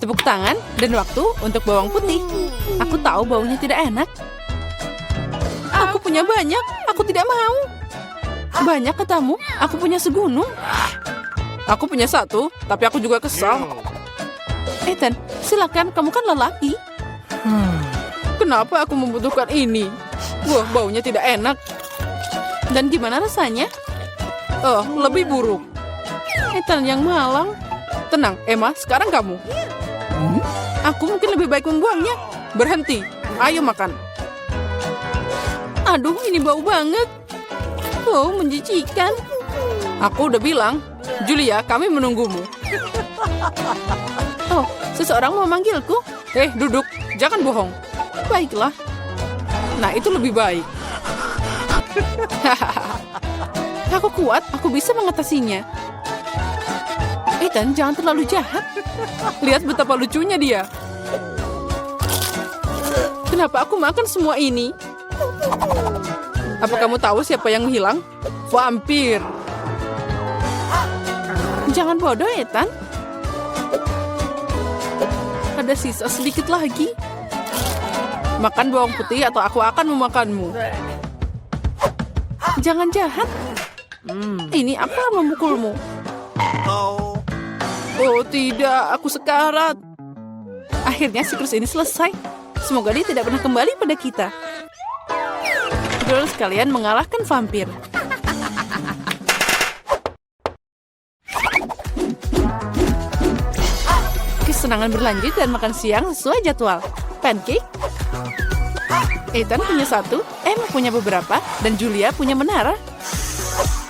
tepuk tangan dan waktu untuk bawang putih. Aku tahu baunya tidak enak. Aku punya banyak, aku tidak mau. Banyak katamu, aku punya segunung. Aku punya satu, tapi aku juga kesal. Ethan, silakan, kamu kan lelaki. Kenapa aku membutuhkan ini? Wah, baunya tidak enak. Dan gimana rasanya? Oh, lebih buruk. Ethan yang malang. Tenang, Emma, sekarang kamu. Aku mungkin lebih baik membuangnya. Berhenti, ayo makan. Aduh, ini bau banget. Oh, menjijikan. Aku udah bilang, Julia, kami menunggumu. Oh, seseorang mau manggilku. Duduk, jangan bohong. Baiklah. Nah, itu lebih baik. Aku kuat, aku bisa mengatasinya. Ethan, jangan terlalu jahat. Lihat betapa lucunya dia. Kenapa aku makan semua ini? Apa kamu tahu siapa yang hilang? Vampir. Jangan bodoh, Ethan. Ada sisa sedikit lagi. Makan bawang putih atau aku akan memakanmu. Jangan jahat. Ini aku akan memukulmu. Oh tidak, aku sekarat. Akhirnya siklus ini selesai. Semoga dia tidak pernah kembali pada kita. Girls, kalian mengalahkan vampir. Kesenangan berlanjut dan makan siang sesuai jadwal. Pancake. Ethan punya satu, Emma punya beberapa, dan Julia punya menara.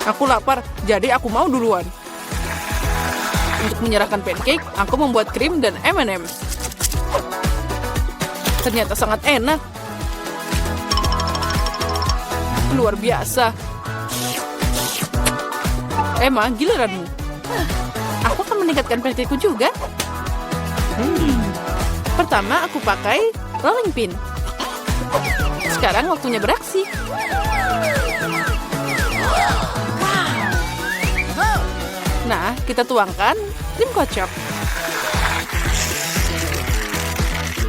Aku lapar, jadi aku mau duluan. Untuk menyerahkan pancake, aku membuat krim dan M&M's. Ternyata sangat enak. Luar biasa. Emma, giliranmu. Aku akan meningkatkan pancakeku juga. Pertama, aku pakai rolling pin. Sekarang waktunya beraksi. Nah, kita tuangkan krim kocok.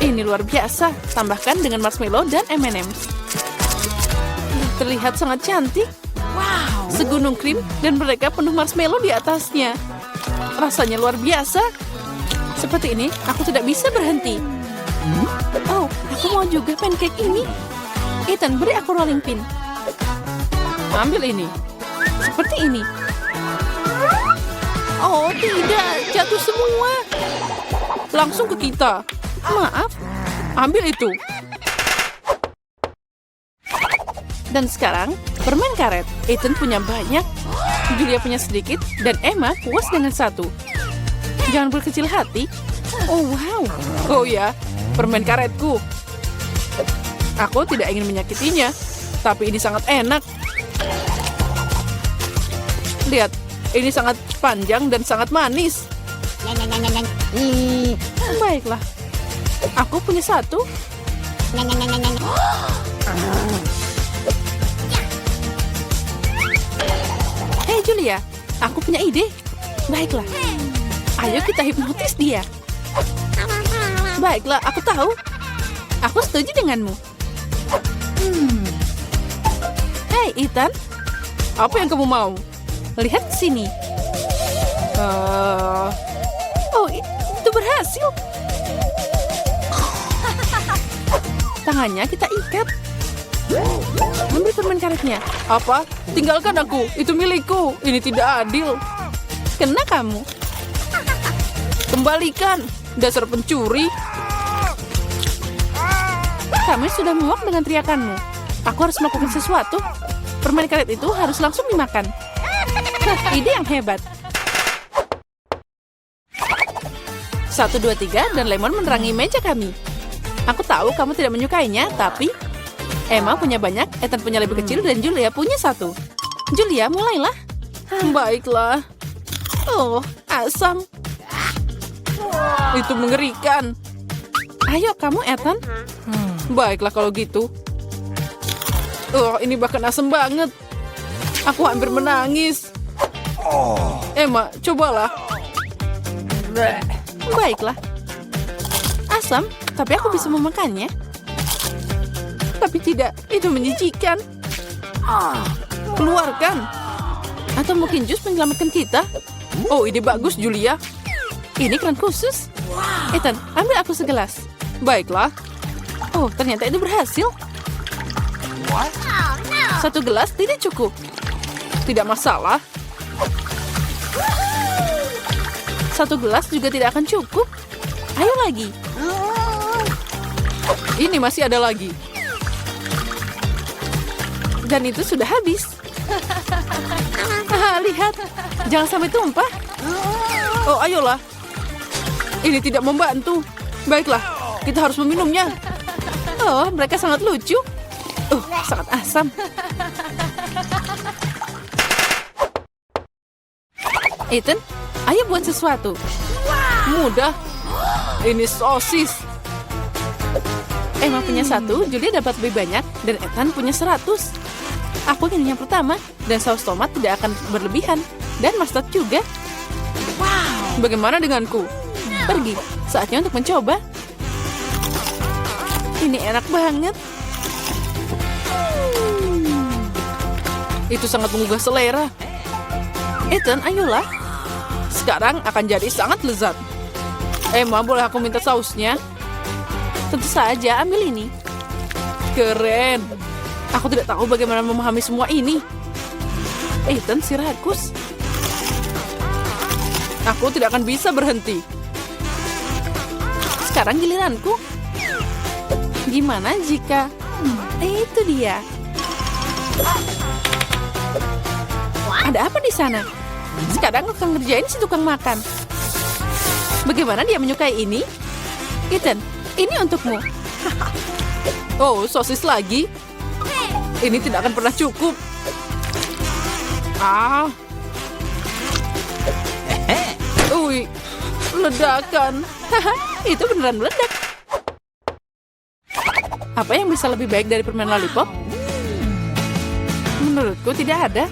Ini luar biasa. Tambahkan dengan marshmallow dan M&M's. Terlihat sangat cantik. Wow. Segunung krim dan mereka penuh marshmallow di atasnya. Rasanya luar biasa. Seperti ini, aku tidak bisa berhenti. Oh, aku mau juga pancake ini. Ethan, beri aku rolling pin. Ambil ini. Seperti ini. Oh, tidak. Jatuh semua. Langsung ke kita. Maaf. Ambil itu. Dan sekarang, permen karet. Ethan punya banyak. Julia punya sedikit. Dan Emma puas dengan satu. Jangan berkecil hati. Oh, wow. Oh ya, permen karetku. Aku tidak ingin menyakitinya. Tapi ini sangat enak. Lihat. Ini sangat panjang dan sangat manis. Baiklah. Aku punya satu. Hei Julia, aku punya ide. Baiklah. Ayo kita hipnotis dia. Baiklah, aku tahu. Aku setuju denganmu. Hei Ethan, apa yang kamu mau? Lihat ke sini. Oh, itu berhasil. Tangannya kita ikat. Ambil permen karetnya. Apa? Tinggalkan aku. Itu milikku. Ini tidak adil. Kena kamu. Kembalikan. Dasar pencuri. Kami sudah muak dengan teriakanmu. Aku harus melakukan sesuatu. Permen karet itu harus langsung dimakan. Ide yang hebat. 1, 2, 3 dan lemon menerangi meja kami. Aku tahu kamu tidak menyukainya, tapi Emma punya banyak, Ethan punya lebih kecil, dan Julia punya satu. Julia, mulailah. Baiklah. Oh, asam. Itu mengerikan. Ayo kamu, Ethan. Baiklah kalau gitu. Oh, ini bahkan asam banget. Aku hampir menangis. Emma, cobalah. Baiklah. asam, tapi aku bisa memakannya. Tapi tidak, itu menjijikan. Keluarkan. Atau mungkin jus menyelamatkan kita? Oh, ide bagus, Julia. Ini keran khusus. Ethan, ambil aku segelas. Baiklah. Oh, ternyata itu berhasil. Satu gelas tidak cukup. Tidak masalah. Satu gelas juga tidak akan cukup. Ayo lagi. Ini masih ada lagi. Dan itu sudah habis. Lihat. Jangan sampai tumpah. Oh, ayolah. Ini tidak membantu. Baiklah, kita harus meminumnya. Oh, mereka sangat lucu. Sangat asam. Ethan, ayo buat sesuatu. Mudah. Ini sosis. Emma punya 1, Julia dapat lebih banyak, dan Ethan punya 100. Aku ingin yang pertama, dan saus tomat tidak akan berlebihan. Dan mustard juga. Bagaimana denganku? Pergi, saatnya untuk mencoba. Ini enak banget. Itu sangat menggugah selera. Ethan, ayolah. Sekarang akan jadi sangat lezat. Emma, boleh aku minta sausnya? Tentu saja, ambil ini. Keren. Aku tidak tahu bagaimana memahami semua ini. Ethan, si rakus. Aku tidak akan bisa berhenti. Sekarang giliranku. Gimana jika... itu dia. Ada apa di sana? Sekarang aku akan ngerjain si tukang makan. Bagaimana dia menyukai ini? Ethan, ini untukmu. Oh, sosis lagi? Ini tidak akan pernah cukup. Ledakan. Itu beneran meledak. Apa yang bisa lebih baik dari permen lollipop? Menurutku tidak ada.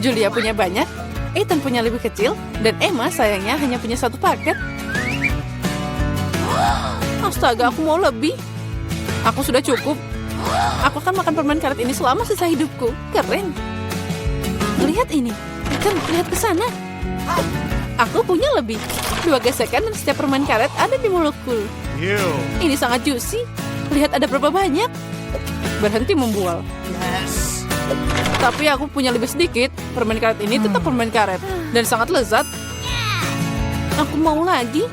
Julia punya banyak, Ethan punya lebih kecil, dan Emma sayangnya hanya punya 1 paket. Astaga, aku mau lebih. Aku sudah cukup. Aku akan makan permen karet ini selama sisa hidupku. Keren. Lihat ini. Ethan, lihat ke sana. Aku punya lebih. 2 gesekan dan setiap permen karet ada di mulutku. Ini sangat juicy. Lihat ada berapa banyak. Berhenti membual. Tapi aku punya lebih sedikit. Permen karet ini tetap permen karet. Dan sangat lezat. Aku mau lagi.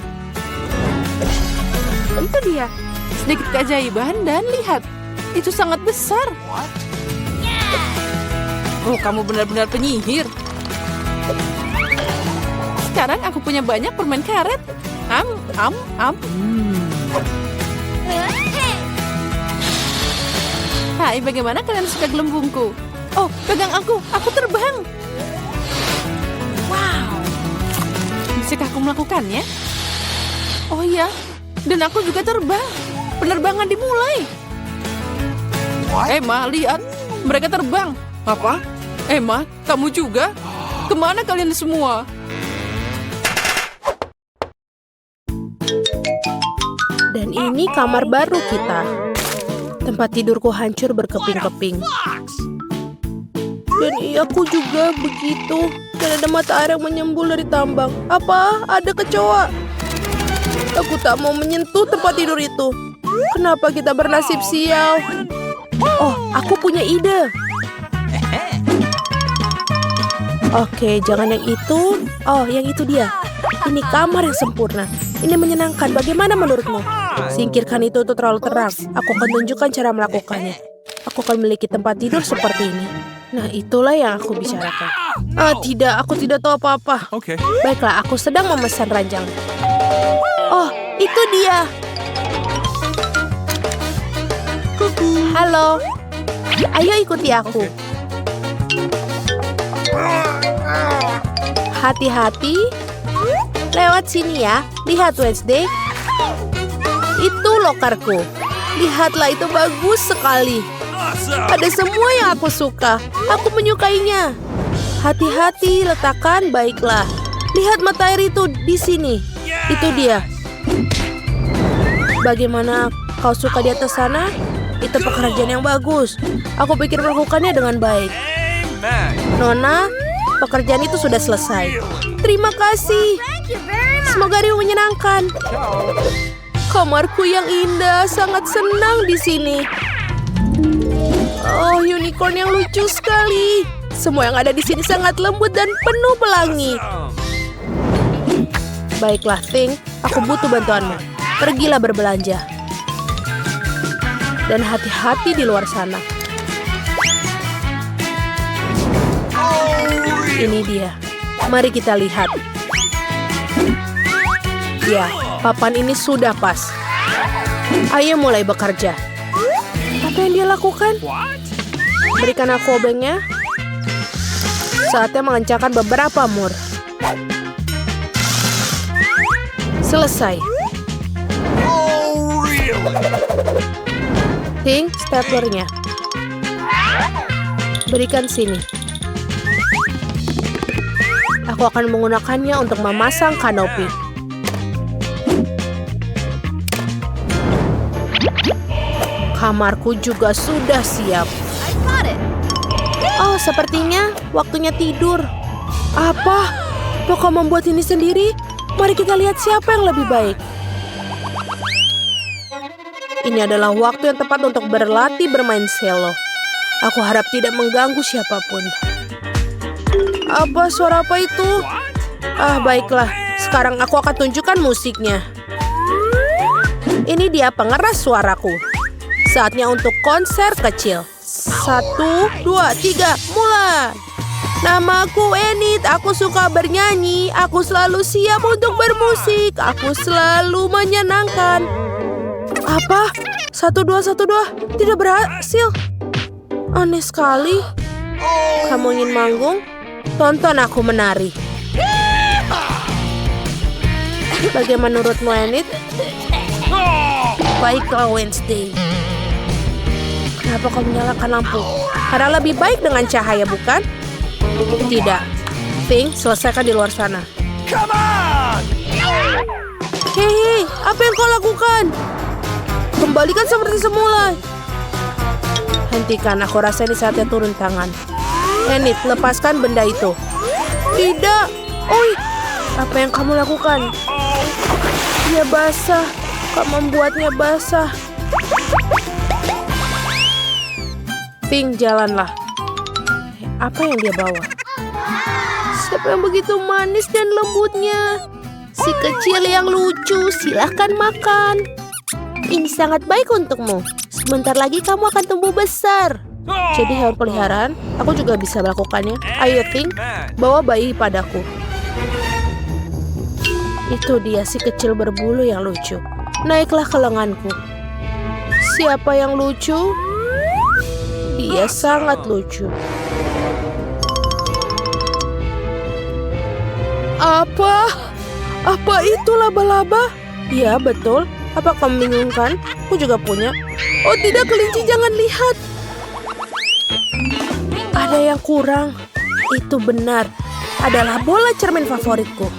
Itu dia. Sedikit keajaiban dan lihat. Itu sangat besar. Oh, kamu benar-benar penyihir. Sekarang aku punya banyak permen karet. Hai, bagaimana kalian suka gelembungku? Oh, pegang aku terbang. Wow. Bisakah aku melakukannya? Oh iya, dan aku juga terbang. Penerbangan dimulai. Emma, lihat. Mereka terbang. Apa? Emma, kamu juga? Kemana kalian semua? Dan ini kamar baru kita. Tempat tidurku hancur berkeping-keping. Dan aku juga begitu. Dan ada mata air yang menyembul dari tambang. Apa? Ada kecoa. Aku tak mau menyentuh tempat tidur itu. Kenapa kita bernasib sial? Oh, aku punya ide. Oke, jangan yang itu. Oh, yang itu dia. Ini kamar yang sempurna. Ini menyenangkan. Bagaimana menurutmu? Singkirkan itu terlalu terang. Aku akan tunjukkan cara melakukannya. Aku akan memiliki tempat tidur seperti ini. Nah, itulah yang aku bicarakan. Tidak. Aku tidak tahu apa-apa. Baiklah, aku sedang memesan ranjang. Oh, itu dia. Halo. Ayo ikuti aku. Hati-hati. Lewat sini ya. Lihat Wednesday. Itu lokarku. Lihatlah, itu bagus sekali. Ada semua yang aku suka. Aku menyukainya. Hati-hati, letakkan baiklah. Lihat mata air itu di sini. Itu dia. Bagaimana kau suka di atas sana? Itu pekerjaan yang bagus. Aku pikir melakukannya dengan baik. Nona, pekerjaan itu sudah selesai. Terima kasih. Semoga hari menyenangkan. Kamarku yang indah, sangat senang di sini. Oh, unicorn yang lucu sekali. Semua yang ada di sini sangat lembut dan penuh pelangi. Baiklah, Thing. Aku butuh bantuanmu. Pergilah berbelanja. Dan hati-hati di luar sana. Ini dia. Mari kita lihat. Ya, papan ini sudah pas. Ayo mulai bekerja. Apa yang dia lakukan? Berikan aku obengnya. Saatnya mengencangkan beberapa mur. Selesai. Ting, staplernya. Berikan sini. Aku akan menggunakannya untuk memasang kanopi. Kamarku juga sudah siap. Oh, sepertinya waktunya tidur. Apa? Mau kau membuat ini sendiri? Mari kita lihat siapa yang lebih baik. Ini adalah waktu yang tepat untuk berlatih bermain cello. Aku harap tidak mengganggu siapapun. Apa suara apa itu? Ah, baiklah. Sekarang aku akan tunjukkan musiknya. Ini dia pengeras suaraku. Saatnya untuk konser kecil. 1, 2, 3, mulai. Namaku Enid, aku suka bernyanyi. Aku selalu siap untuk bermusik. Aku selalu menyenangkan. Apa? 1, 2, 1, 2. Tidak berhasil. Aneh sekali. Kamu ingin manggung? Tonton aku menari. Bagaimana menurutmu, Enid? Baiklah, Wednesday. Kenapa kau menyalakan lampu? Karena lebih baik dengan cahaya, bukan? Tidak. Thing, selesaikan di luar sana. Hei, apa yang kau lakukan? Kembalikan seperti semula. Hentikan, aku rasa ini saatnya turun tangan. Enid, lepaskan benda itu. Tidak. Oi, apa yang kamu lakukan? Dia basah. Kau membuatnya basah. Thing, jalanlah. Apa yang dia bawa? Siapa yang begitu manis dan lembutnya? Si kecil yang lucu, silahkan makan. Ini sangat baik untukmu. Sebentar lagi kamu akan tumbuh besar. Jadi hewan peliharaan, aku juga bisa melakukannya. Ayo, Thing, bawa bayi padaku. Itu dia si kecil berbulu yang lucu. Naiklah ke lenganku. Siapa yang lucu? Dia sangat lucu. Apa? Apa itu laba-laba? Ya, betul. Apa kamu membingungkan? Aku juga punya. Oh tidak, kelinci, jangan lihat. Ada yang kurang. Itu benar. Adalah bola cermin favoritku.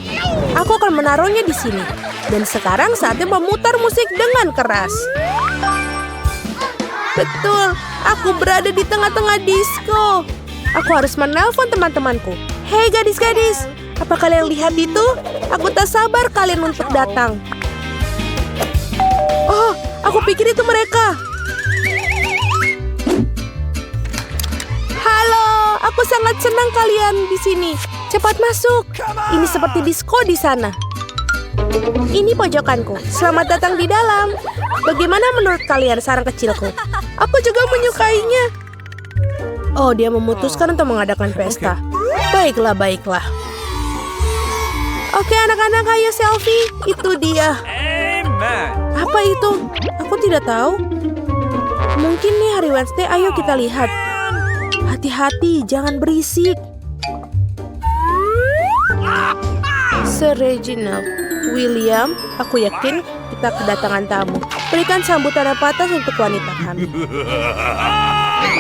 Aku akan menaruhnya di sini. Dan sekarang saatnya memutar musik dengan keras. Betul, aku berada di tengah-tengah disco. Aku harus menelpon teman-temanku. Hei gadis-gadis, apa kalian lihat itu? Aku tak sabar kalian untuk datang. Oh, aku pikir itu mereka. Halo, aku sangat senang kalian di sini. Cepat masuk. Ini seperti disco di sana. Ini pojokanku. Selamat datang di dalam. Bagaimana menurut kalian sarang kecilku? Aku juga menyukainya. Oh, dia memutuskan untuk mengadakan pesta. Baiklah, baiklah. Oke, anak-anak, ayo selfie. Itu dia. Apa itu? Aku tidak tahu. Mungkin nih hari Wednesday, ayo kita lihat. Hati-hati, jangan berisik. Sir Reginald, William, aku yakin kita kedatangan tamu. Berikan sambutan yang patas untuk wanita kami.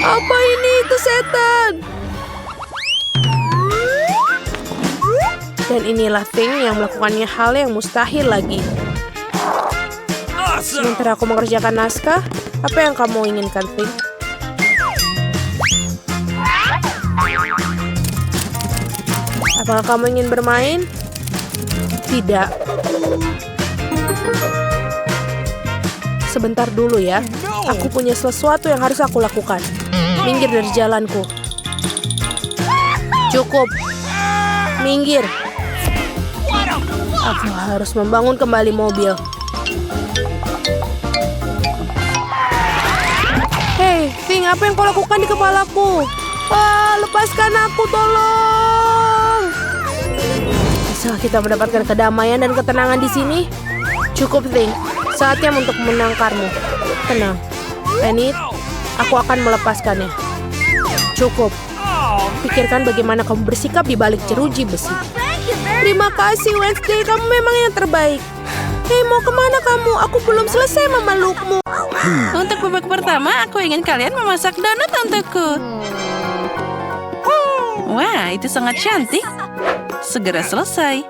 Apa ini? Itu setan. Dan inilah Thing yang melakukannya hal yang mustahil lagi. Sementara aku mengerjakan naskah, apa yang kamu inginkan, Pink? Apakah kamu ingin bermain? Tidak. Sebentar dulu ya. Aku punya sesuatu yang harus aku lakukan. Minggir dari jalanku. Cukup. Minggir. Aku harus membangun kembali mobil. Hei, Pink, apa yang kau lakukan di kepalaku? Lepaskan aku, tolong. Bisa kita mendapatkan kedamaian dan ketenangan di sini? Cukup, Pink. Saatnya untuk menangkarmu. Tenang. Enid, aku akan melepaskannya. Cukup. Pikirkan bagaimana kamu bersikap di balik jeruji besi. Terima kasih, Wednesday. Kamu memang yang terbaik. Hei, mau kemana kamu? Aku belum selesai memelukmu. Untuk babak pertama, aku ingin kalian memasak donat untukku. Wah, itu sangat cantik. Segera selesai.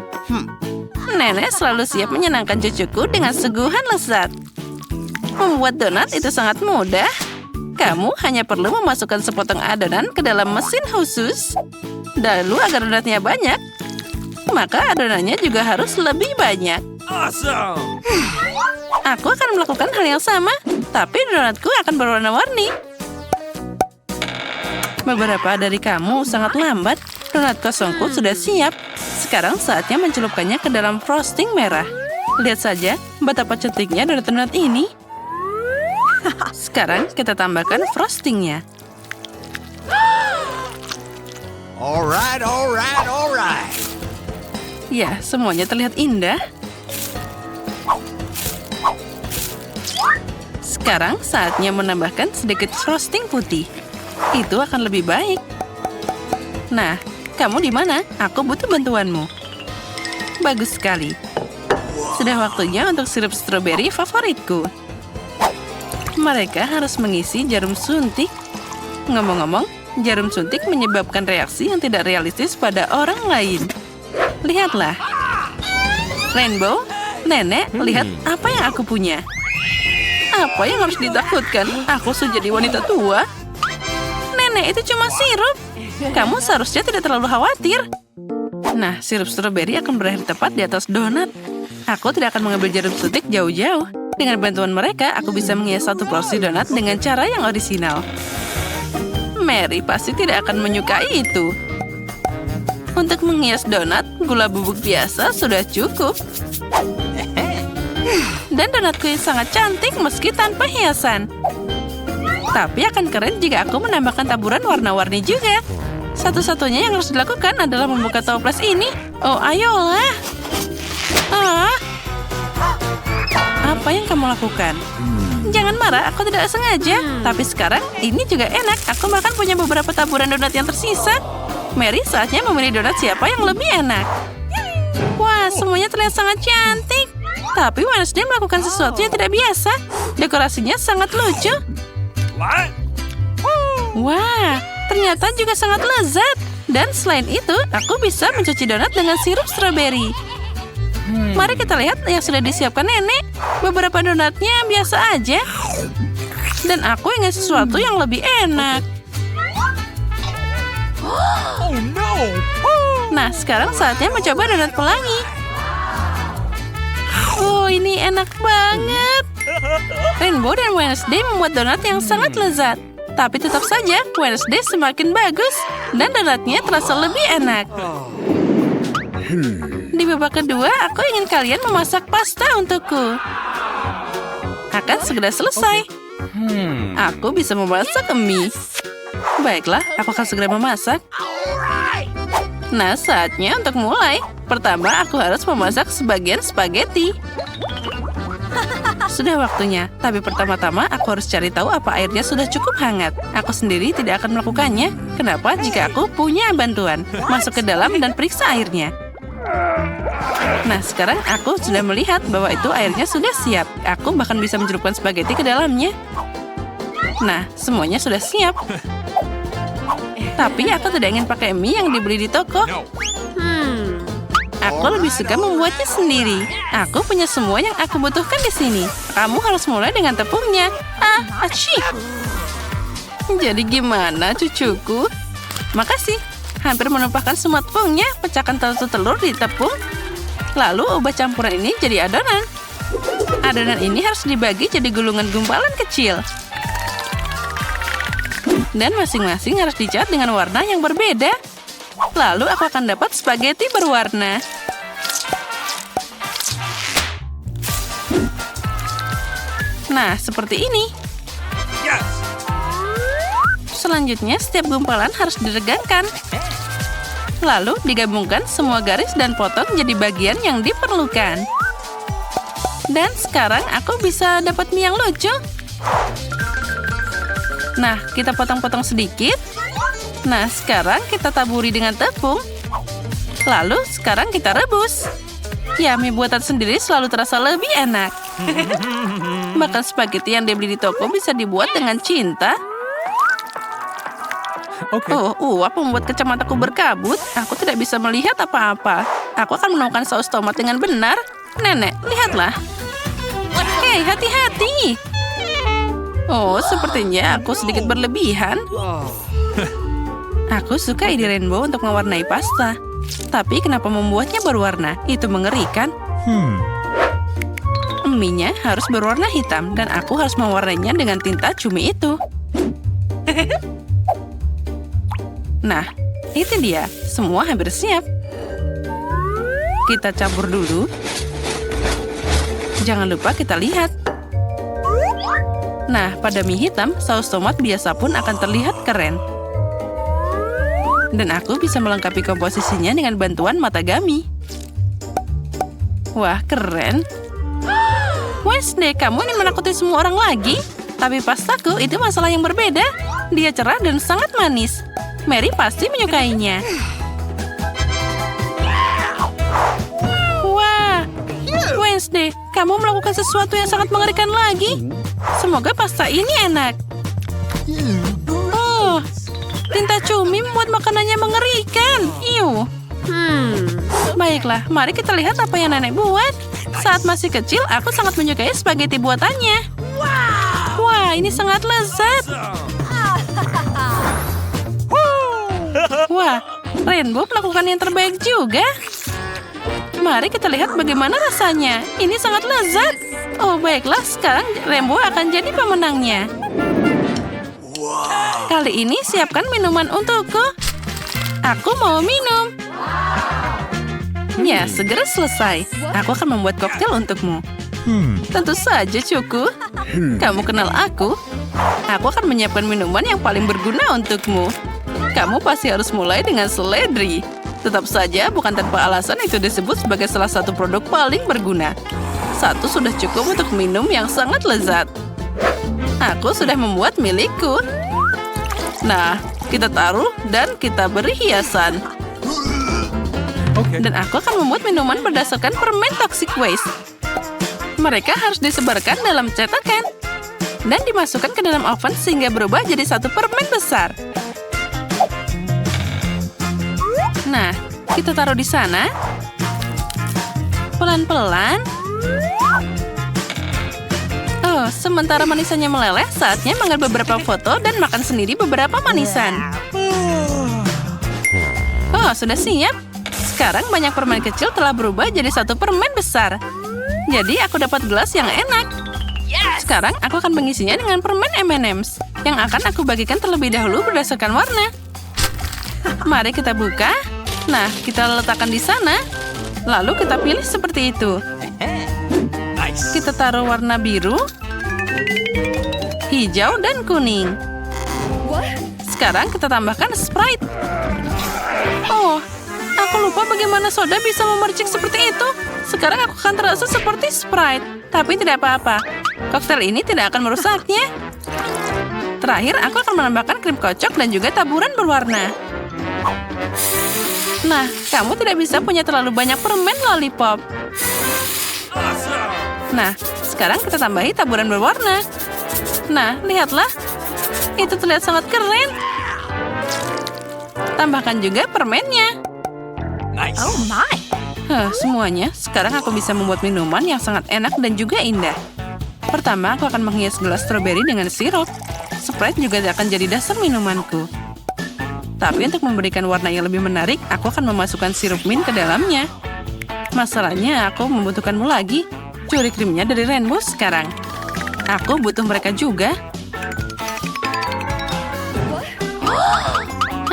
Nenek selalu siap menyenangkan cucuku dengan suguhan lezat. Membuat donat itu sangat mudah. Kamu hanya perlu memasukkan sepotong adonan ke dalam mesin khusus. Lalu agar donatnya banyak, maka adonannya juga harus lebih banyak. Awesome! Aku akan melakukan hal yang sama, tapi donatku akan berwarna-warni. Beberapa dari kamu sangat lambat. Donat kosongku sudah siap. Sekarang saatnya mencelupkannya ke dalam frosting merah. Lihat saja betapa cantiknya donat-donat ini. Sekarang kita tambahkan frostingnya. Alright. Ya, semuanya terlihat indah. Sekarang saatnya menambahkan sedikit frosting putih. Itu akan lebih baik. Nah, kamu di mana? Aku butuh bantuanmu. Bagus sekali. Sudah waktunya untuk sirup stroberi favoritku. Mereka harus mengisi jarum suntik. Ngomong-ngomong, jarum suntik menyebabkan reaksi yang tidak realistis pada orang lain. Lihatlah. Rainbow, Nenek, lihat apa yang aku punya. Apa yang harus ditakutkan? Aku sudah jadi wanita tua. Nenek, itu cuma sirup. Kamu seharusnya tidak terlalu khawatir. Nah, sirup stroberi akan berakhir tepat di atas donat. Aku tidak akan mengambil jarum suntik jauh-jauh. Dengan bantuan mereka, aku bisa menghias satu porsi donat dengan cara yang orisinal. Mary pasti tidak akan menyukai itu. Untuk menghias donat, gula bubuk biasa sudah cukup. Dan donatku yang sangat cantik meski tanpa hiasan. Tapi akan keren jika aku menambahkan taburan warna-warni juga. Satu-satunya yang harus dilakukan adalah membuka toples ini. Oh, ayolah. Apa yang kamu lakukan? Jangan marah, aku tidak sengaja. Tapi sekarang, ini juga enak. Aku bahkan punya beberapa taburan donat yang tersisa. Mary, saatnya memilih donat siapa yang lebih enak. Wah, semuanya terlihat sangat cantik. Tapi Wednesday melakukan sesuatu yang tidak biasa. Dekorasinya sangat lucu. What? Wah, ternyata juga sangat lezat. Dan selain itu, aku bisa mencuci donat dengan sirup stroberi. Mari kita lihat yang sudah disiapkan nenek. Beberapa donatnya biasa aja. Dan aku ingin sesuatu yang lebih enak. Oh no! Nah, sekarang saatnya mencoba donat pelangi. Oh, ini enak banget. Rainbow dan Wednesday membuat donat yang sangat lezat. Tapi tetap saja, Wednesday semakin bagus. Dan donatnya terasa lebih enak. Di babak kedua, aku ingin kalian memasak pasta untukku. Akan segera selesai. Aku bisa memasak mie. Baiklah, aku akan segera memasak. Nah, saatnya untuk mulai. Pertama, aku harus memasak sebagian spaghetti. Sudah waktunya, tapi pertama-tama aku harus cari tahu apa airnya sudah cukup hangat. Aku sendiri tidak akan melakukannya. Kenapa jika aku punya bantuan? Masuk ke dalam dan periksa airnya. Nah, sekarang aku sudah melihat bahwa itu airnya sudah siap. Aku bahkan bisa mencelupkan spaghetti ke dalamnya. Nah, semuanya sudah siap. Tapi aku tidak ingin pakai mie yang dibeli di toko. Aku lebih suka membuatnya sendiri. Aku punya semua yang aku butuhkan di sini. Kamu harus mulai dengan tepungnya. Asyik. Jadi gimana, cucuku? Makasih. Hampir menumpahkan semua tepungnya. Pecahkan satu telur di tepung. Lalu ubah campuran ini jadi adonan. Adonan ini harus dibagi jadi gulungan gumpalan kecil. Dan masing-masing harus dicat dengan warna yang berbeda. Lalu aku akan dapat spaghetti berwarna. Nah, seperti ini. Yes. Selanjutnya, setiap gumpalan harus diregangkan. Lalu digabungkan semua garis dan potong jadi bagian yang diperlukan. Dan sekarang aku bisa dapat mie yang lucu. Nah, kita potong-potong sedikit. Nah, sekarang kita taburi dengan tepung. Lalu, sekarang kita rebus. Ya, mie buatan sendiri selalu terasa lebih enak. Makan spaghetti yang dibeli di toko bisa dibuat dengan cinta. Okay. Apa membuat kacamataku berkabut? Aku tidak bisa melihat apa-apa. Aku akan menemukan saus tomat dengan benar. Nenek, lihatlah. Hei, hati-hati. Oh, sepertinya aku sedikit berlebihan. Aku suka ide rainbow untuk mewarnai pasta. Tapi kenapa membuatnya berwarna? Itu mengerikan. Mie-nya harus berwarna hitam dan aku harus mewarnainya dengan tinta cumi itu. Nah, itu dia. Semua hampir siap. Kita campur dulu. Jangan lupa kita lihat. Nah, pada mie hitam, saus tomat biasa pun akan terlihat keren. Dan aku bisa melengkapi komposisinya dengan bantuan matagami. Wah, keren. Wednesday, kamu ingin menakuti semua orang lagi? Tapi pastaku itu masalah yang berbeda. Dia cerah dan sangat manis. Mary pasti menyukainya. Wah, Wednesday, kamu melakukan sesuatu yang sangat mengerikan lagi. Semoga pasta ini enak. Oh, tinta cumi membuat makanannya mengerikan. Iu. Baiklah, mari kita lihat apa yang nenek buat. Saat masih kecil, aku sangat menyukai spaghetti buatannya. Wah, ini sangat lezat. Wah, Rainbow melakukan yang terbaik juga. Mari kita lihat bagaimana rasanya. Ini sangat lezat. Oh, baiklah, sekarang Rainbow akan jadi pemenangnya. Kali ini siapkan minuman untukku. Aku mau minum. Ya, segera selesai. Aku akan membuat koktail untukmu. Tentu saja, cuku. Kamu kenal aku. Aku akan menyiapkan minuman yang paling berguna untukmu. Kamu pasti harus mulai dengan seledri. Tetap saja, bukan tanpa alasan itu disebut sebagai salah satu produk paling berguna. Satu sudah cukup untuk minum yang sangat lezat. Aku sudah membuat milikku. Nah, kita taruh dan kita beri hiasan. Dan aku akan membuat minuman berdasarkan permen toxic waste. Mereka harus disebarkan dalam cetakan dan dimasukkan ke dalam oven sehingga berubah jadi satu permen besar. Nah, kita taruh di sana. Pelan-pelan. Oh, sementara manisannya meleleh, saatnya mengambil beberapa foto dan makan sendiri beberapa manisan. Oh, sudah siap. Sekarang banyak permen kecil telah berubah jadi satu permen besar. Jadi aku dapat gelas yang enak. Sekarang aku akan mengisinya dengan permen M&M's yang akan aku bagikan terlebih dahulu berdasarkan warna. Mari kita buka. Nah, kita letakkan di sana. Lalu kita pilih seperti itu. Kita taruh warna biru, hijau, dan kuning. Sekarang kita tambahkan Sprite. Oh, aku lupa bagaimana soda bisa memercik seperti itu. Sekarang aku akan terasa seperti Sprite. Tapi tidak apa-apa. Koktail ini tidak akan merusaknya. Terakhir, aku akan menambahkan krim kocok dan juga taburan berwarna. Nah, kamu tidak bisa punya terlalu banyak permen lollipop. Nah, sekarang kita tambahi taburan berwarna. Nah, lihatlah. Itu terlihat sangat keren. Tambahkan juga permennya. Nice. Oh my. Semuanya, sekarang aku bisa membuat minuman yang sangat enak dan juga indah. Pertama, aku akan menghias gelas stroberi dengan sirup. Sprite juga akan jadi dasar minumanku. Tapi untuk memberikan warna yang lebih menarik, aku akan memasukkan sirup mint ke dalamnya. Masalahnya, aku membutuhkanmu lagi. Curi krimnya dari Rainbow sekarang. Aku butuh mereka juga.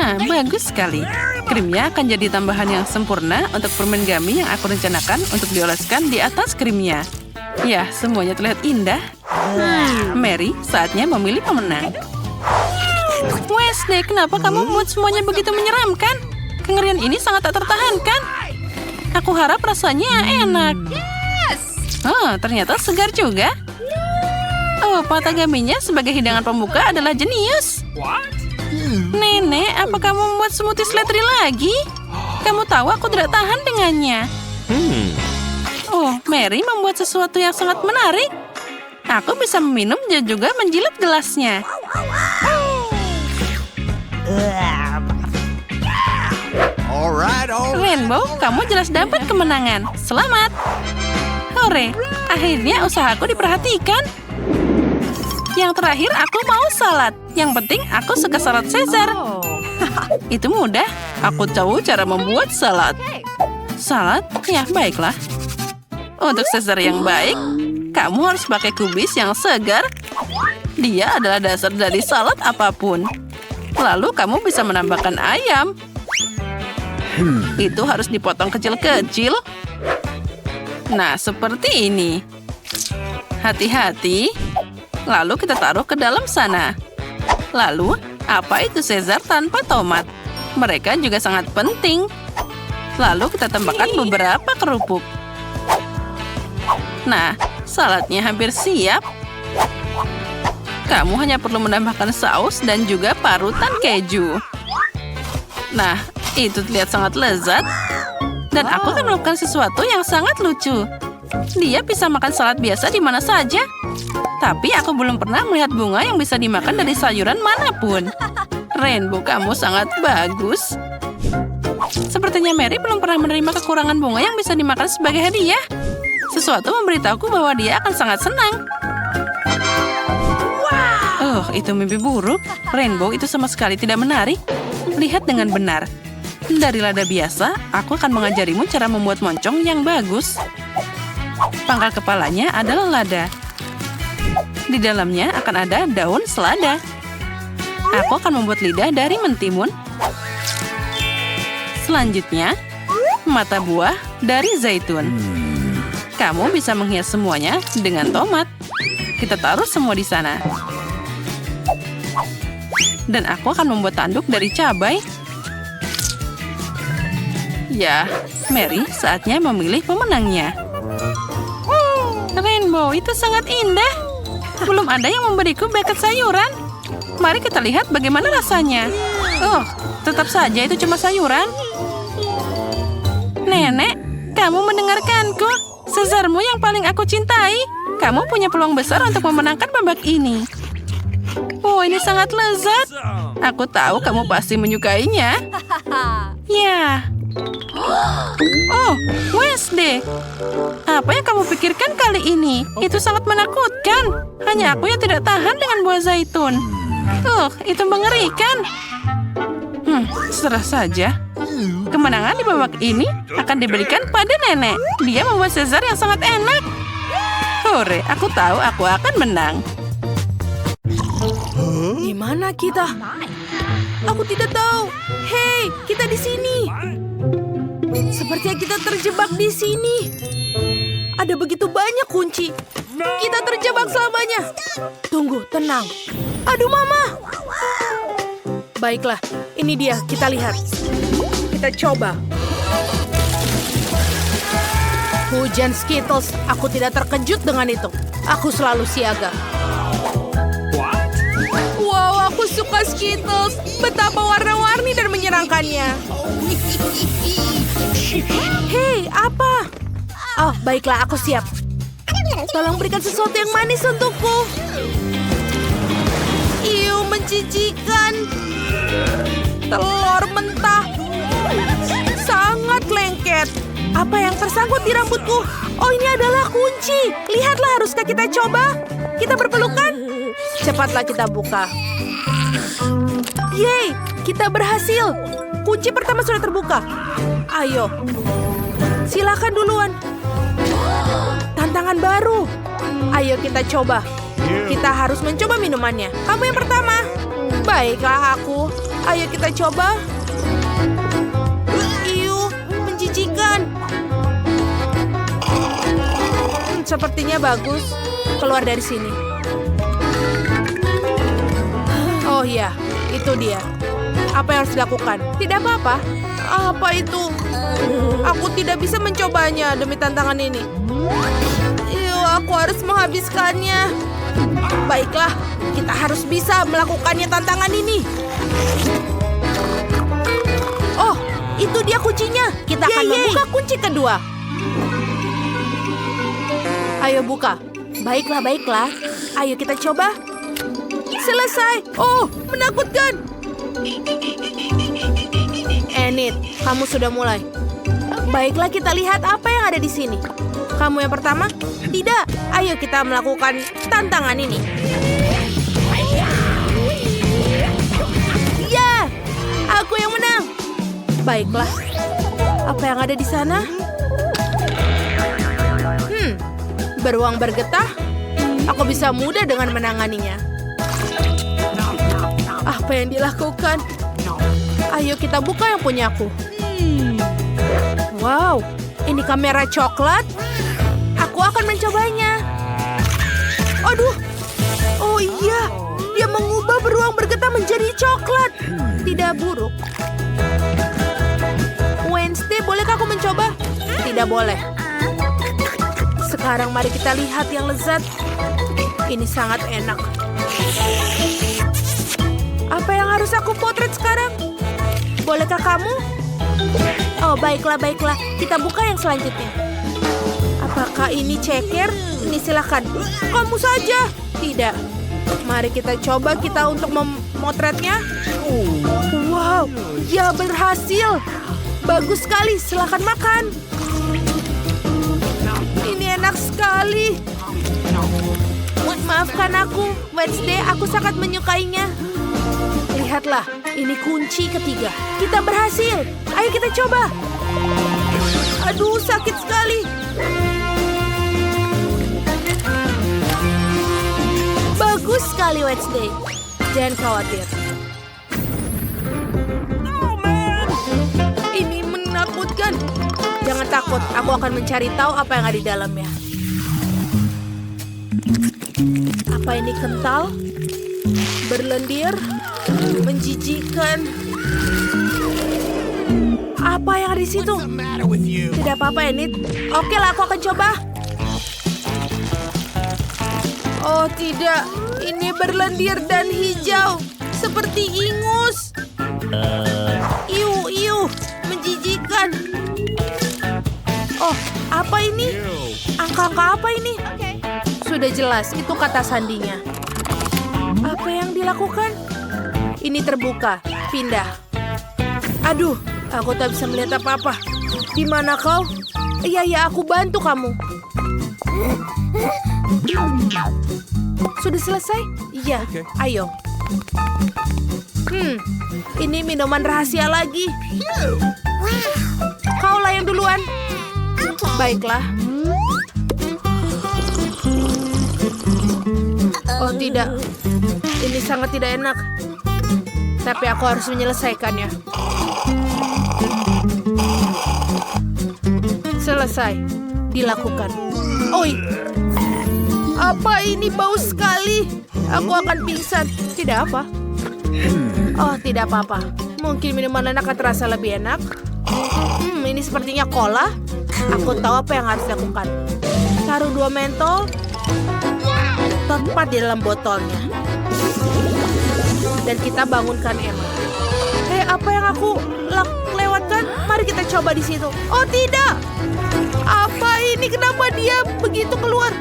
Bagus sekali. Krimnya akan jadi tambahan yang sempurna untuk permen gummy yang aku rencanakan untuk dioleskan di atas krimnya. Ya, semuanya terlihat indah. Mary, saatnya memilih pemenang. Wednesday, kenapa kamu membuat semuanya begitu menyeramkan? Kengerian ini sangat tak tertahankan. Aku harap rasanya enak. Ternyata segar juga. Pata gaminya sebagai hidangan pembuka adalah jenius. Nenek, apa kamu membuat smoothie seledri lagi? Kamu tahu aku tidak tahan dengannya. Mary membuat sesuatu yang sangat menarik. Aku bisa meminum dan juga menjilat gelasnya. Alright. Rainbow, kamu jelas dapat kemenangan. Selamat. Hore, akhirnya usahaku diperhatikan. Yang terakhir, aku mau salad. Yang penting, aku suka salad Caesar. Itu mudah. Aku tahu cara membuat salad. Salad? Ya, baiklah. Untuk Caesar yang baik, kamu harus pakai kubis yang segar. Dia adalah dasar dari salad apapun. Lalu kamu bisa menambahkan ayam. Itu harus dipotong kecil-kecil. Nah, seperti ini. Hati-hati. Lalu kita taruh ke dalam sana. Lalu, apa itu Caesar tanpa tomat? Mereka juga sangat penting. Lalu kita tambahkan beberapa kerupuk. Nah, saladnya hampir siap. Kamu hanya perlu menambahkan saus dan juga parutan keju. Nah, itu terlihat sangat lezat. Dan aku akan melakukan sesuatu yang sangat lucu. Dia bisa makan salad biasa di mana saja. Tapi aku belum pernah melihat bunga yang bisa dimakan dari sayuran manapun. Rainbow, kamu sangat bagus. Sepertinya Mary belum pernah menerima kekurangan bunga yang bisa dimakan sebagai hadiah. Sesuatu memberitahuku bahwa dia akan sangat senang. Itu mimpi buruk. Rainbow, itu sama sekali tidak menarik. Lihat dengan benar. Dari lada biasa, aku akan mengajarimu cara membuat moncong yang bagus. Pangkal kepalanya adalah lada. Di dalamnya akan ada daun selada. Aku akan membuat lidah dari mentimun. Selanjutnya, mata buah dari zaitun. Kamu bisa menghias semuanya dengan tomat. Kita taruh semua di sana. Dan aku akan membuat tanduk dari cabai. Ya, Mary, saatnya memilih pemenangnya. Rainbow, itu sangat indah. Belum ada yang memberiku bucket sayuran. Mari kita lihat bagaimana rasanya. Tetap saja itu cuma sayuran. Nenek, kamu mendengarkanku. Caesarmu yang paling aku cintai. Kamu punya peluang besar untuk memenangkan babak ini. Ini sangat lezat. Aku tahu kamu pasti menyukainya. Ya. Wednesday. Apa yang kamu pikirkan kali ini? Itu sangat menakutkan. Hanya aku yang tidak tahan dengan buah zaitun. Itu mengerikan. Serah saja. Kemenangan di babak ini akan diberikan pada nenek. Dia membuat Caesar yang sangat enak. Hore, aku tahu aku akan menang. Di mana kita? Aku tidak tahu. Hei, kita di sini. Sepertinya kita terjebak di sini. Ada begitu banyak kunci. Kita terjebak selamanya. Tunggu, tenang. Aduh, Mama. Baiklah, ini dia. Kita lihat. Kita coba. Hujan Skittles. Aku tidak terkejut dengan itu. Aku selalu siaga. Wow, aku suka Skittles. Betapa warna-warni dan menyenangkannya. Hei, apa? Baiklah, aku siap. Tolong berikan sesuatu yang manis untukku. Menjijikan. Telur mentah. Sangat lengket. Apa yang tersangkut di rambutku? Oh, ini adalah kunci. Lihatlah, haruskah kita coba? Kita berpelukan? Cepatlah kita buka. Yeay, kita berhasil. Kunci pertama sudah terbuka. Ayo, silakan duluan. Tantangan baru. Ayo kita coba. Kita harus mencoba minumannya. Kamu yang pertama. Baiklah aku. Ayo kita coba. Iu, menjijikan. Sepertinya bagus. Keluar dari sini. Oh iya, itu dia. Apa yang harus dilakukan? Tidak apa-apa. Apa itu? Aku tidak bisa mencobanya demi tantangan ini. Aku harus menghabiskannya. Baiklah, kita harus bisa melakukannya tantangan ini. Oh, itu dia kuncinya. Kita akan membuka kunci kedua. Ayo buka. Baiklah, baiklah. Ayo kita coba. Selesai. Oh, menakutkan. Enid, kamu sudah mulai. Baiklah, kita lihat apa yang ada di sini. Kamu yang pertama? Tidak. Ayo kita melakukan tantangan ini. Ya, aku yang menang. Baiklah. Apa yang ada di sana? Beruang bergetah. Aku bisa mudah dengan menanganinya. Apa yang dilakukan? Ayo kita buka yang punyaku. Wow, ini kamera coklat. Aku akan mencobanya. Aduh. Oh iya, dia mengubah beruang bergetah menjadi coklat. Tidak buruk. Wednesday, bolehkah aku mencoba? Tidak boleh. Sekarang mari kita lihat yang lezat. Ini sangat enak. Apa yang harus aku potret sekarang? Bolehkah kamu? Oh, baiklah, baiklah. Kita buka yang selanjutnya. Apakah ini ceker? Ini silakan. Kamu saja. Tidak. Mari kita coba kita untuk memotretnya. Wow, ya berhasil. Bagus sekali. Silakan makan. Ini enak sekali. Maafkan aku, Wednesday. Aku sangat menyukainya. Lihatlah, ini kunci ketiga. Kita berhasil. Ayo kita coba. Aduh, sakit sekali. Bagus sekali, Wednesday. Jangan khawatir. Ini menakutkan. Jangan takut, aku akan mencari tahu apa yang ada di dalamnya. Apa ini kental? Berlendir? Menjijikan? Apa yang ada di situ? Tidak apa-apa, Enid. Oke lah, aku akan coba. Oh tidak, ini berlendir dan hijau. Seperti ingus. Iu, menjijikan. Oh, apa ini? Angka-angka apa ini? Sudah jelas, itu kata sandinya. Apa yang dilakukan? Ini terbuka, pindah. Aduh, aku tak bisa melihat apa-apa. Di mana kau? Iya, aku bantu kamu. Sudah selesai? Iya, ayo. Ini minuman rahasia lagi. Kaulah yang duluan. Baiklah. Oh tidak, ini sangat tidak enak. Tapi aku harus menyelesaikannya. Selesai, dilakukan. Oi, apa ini bau sekali? Aku akan pingsan. Tidak apa. Oh, tidak apa-apa. Mungkin minuman enak akan terasa lebih enak. Ini sepertinya cola. Aku tahu apa yang harus dilakukan. Taruh 2 mentol tepat di dalam botolnya. Dan kita bangunkan Emma. Apa yang aku lewatkan? Mari kita coba di situ. Oh tidak! Apa ini? Kenapa dia begitu keluar?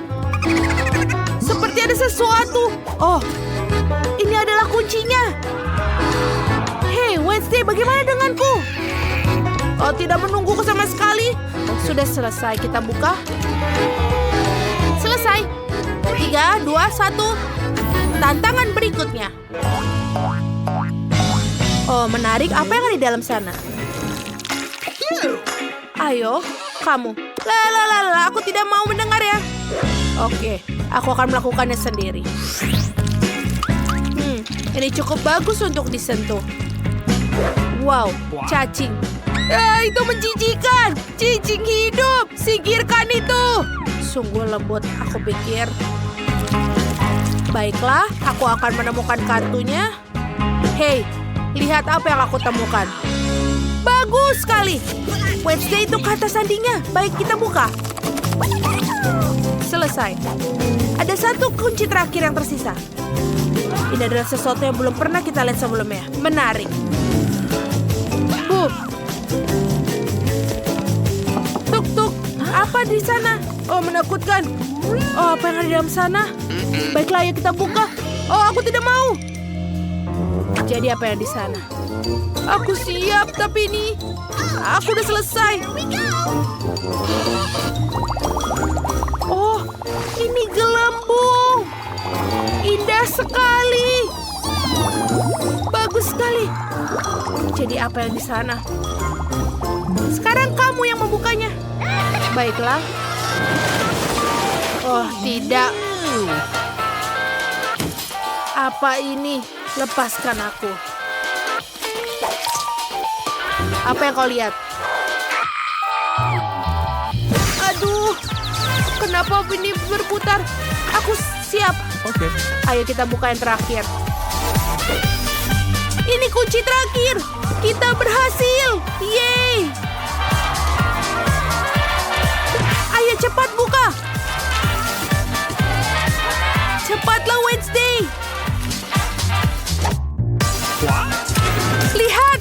Seperti ada sesuatu. Oh, ini adalah kuncinya. Hey, Wednesday, bagaimana denganku? Oh, tidak menungguku sama sekali. Sudah selesai, kita buka. Selesai. 3, 2, 1. Tantangan berikutnya. Oh, menarik. Apa yang ada di dalam sana? Ayo, kamu. Aku tidak mau mendengar ya. Oke, aku akan melakukannya sendiri. Ini cukup bagus untuk disentuh. Wow, cacing. Itu menjijikan. Cicing hidup. Singkirkan itu. Sungguh lembut, aku pikir. Baiklah, aku akan menemukan kartunya. Hei, lihat apa yang aku temukan. Bagus sekali. Wednesday itu kata sandinya. Baik, kita buka. Selesai. Ada satu kunci terakhir yang tersisa. Ini adalah sesuatu yang belum pernah kita lihat sebelumnya. Menarik. Tuk-tuk. Apa di sana? Oh, menakutkan. Oh, apa yang ada di dalam sana? Baiklah, ayo kita buka. Oh, aku tidak mau. Jadi apa yang di sana? Aku siap, tapi ini... Aku udah selesai. Oh, ini gelembung. Indah sekali. Bagus sekali. Jadi apa yang di sana? Sekarang kamu yang membukanya. Baiklah. Oh, tidak. Apa ini? Lepaskan aku. Apa yang kau lihat? Aduh, kenapa ini berputar? Aku siap. Okay. Ayo kita buka yang terakhir. Ini kunci terakhir. Kita berhasil. Yeay. Ayo cepat buka. Cepatlah Wednesday. Lihat.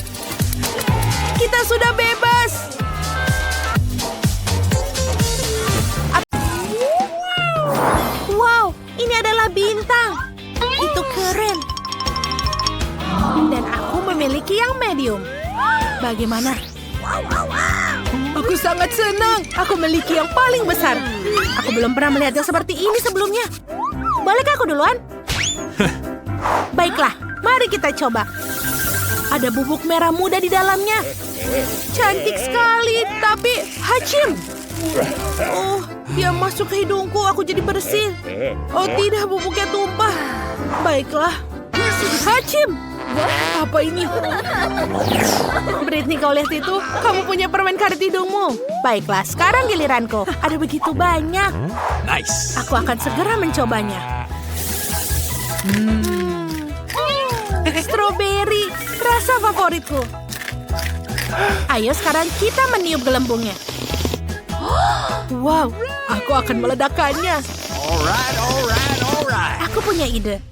Kita sudah bebas. Wow, ini adalah bintang. Itu keren. Dan aku memiliki yang medium. Bagaimana? Aku sangat senang. Aku memiliki yang paling besar. Aku belum pernah melihat yang seperti ini sebelumnya. Bolehkah aku duluan? Baiklah, mari kita coba. Ada bubuk merah muda di dalamnya. Cantik sekali, tapi hacim. Oh, dia masuk ke hidungku, aku jadi bersin. Oh tidak, bubuknya tumpah. Baiklah. Hacim. Apa ini? Britney, kau lihat itu? Kamu punya permen karet hidungmu. Baiklah, sekarang giliranku. Ada begitu banyak. Nice. Aku akan segera mencobanya. Strawberry, rasa favoritku. Ayo sekarang kita meniup gelembungnya. Wow, aku akan meledakkannya. Alright. Aku punya ide.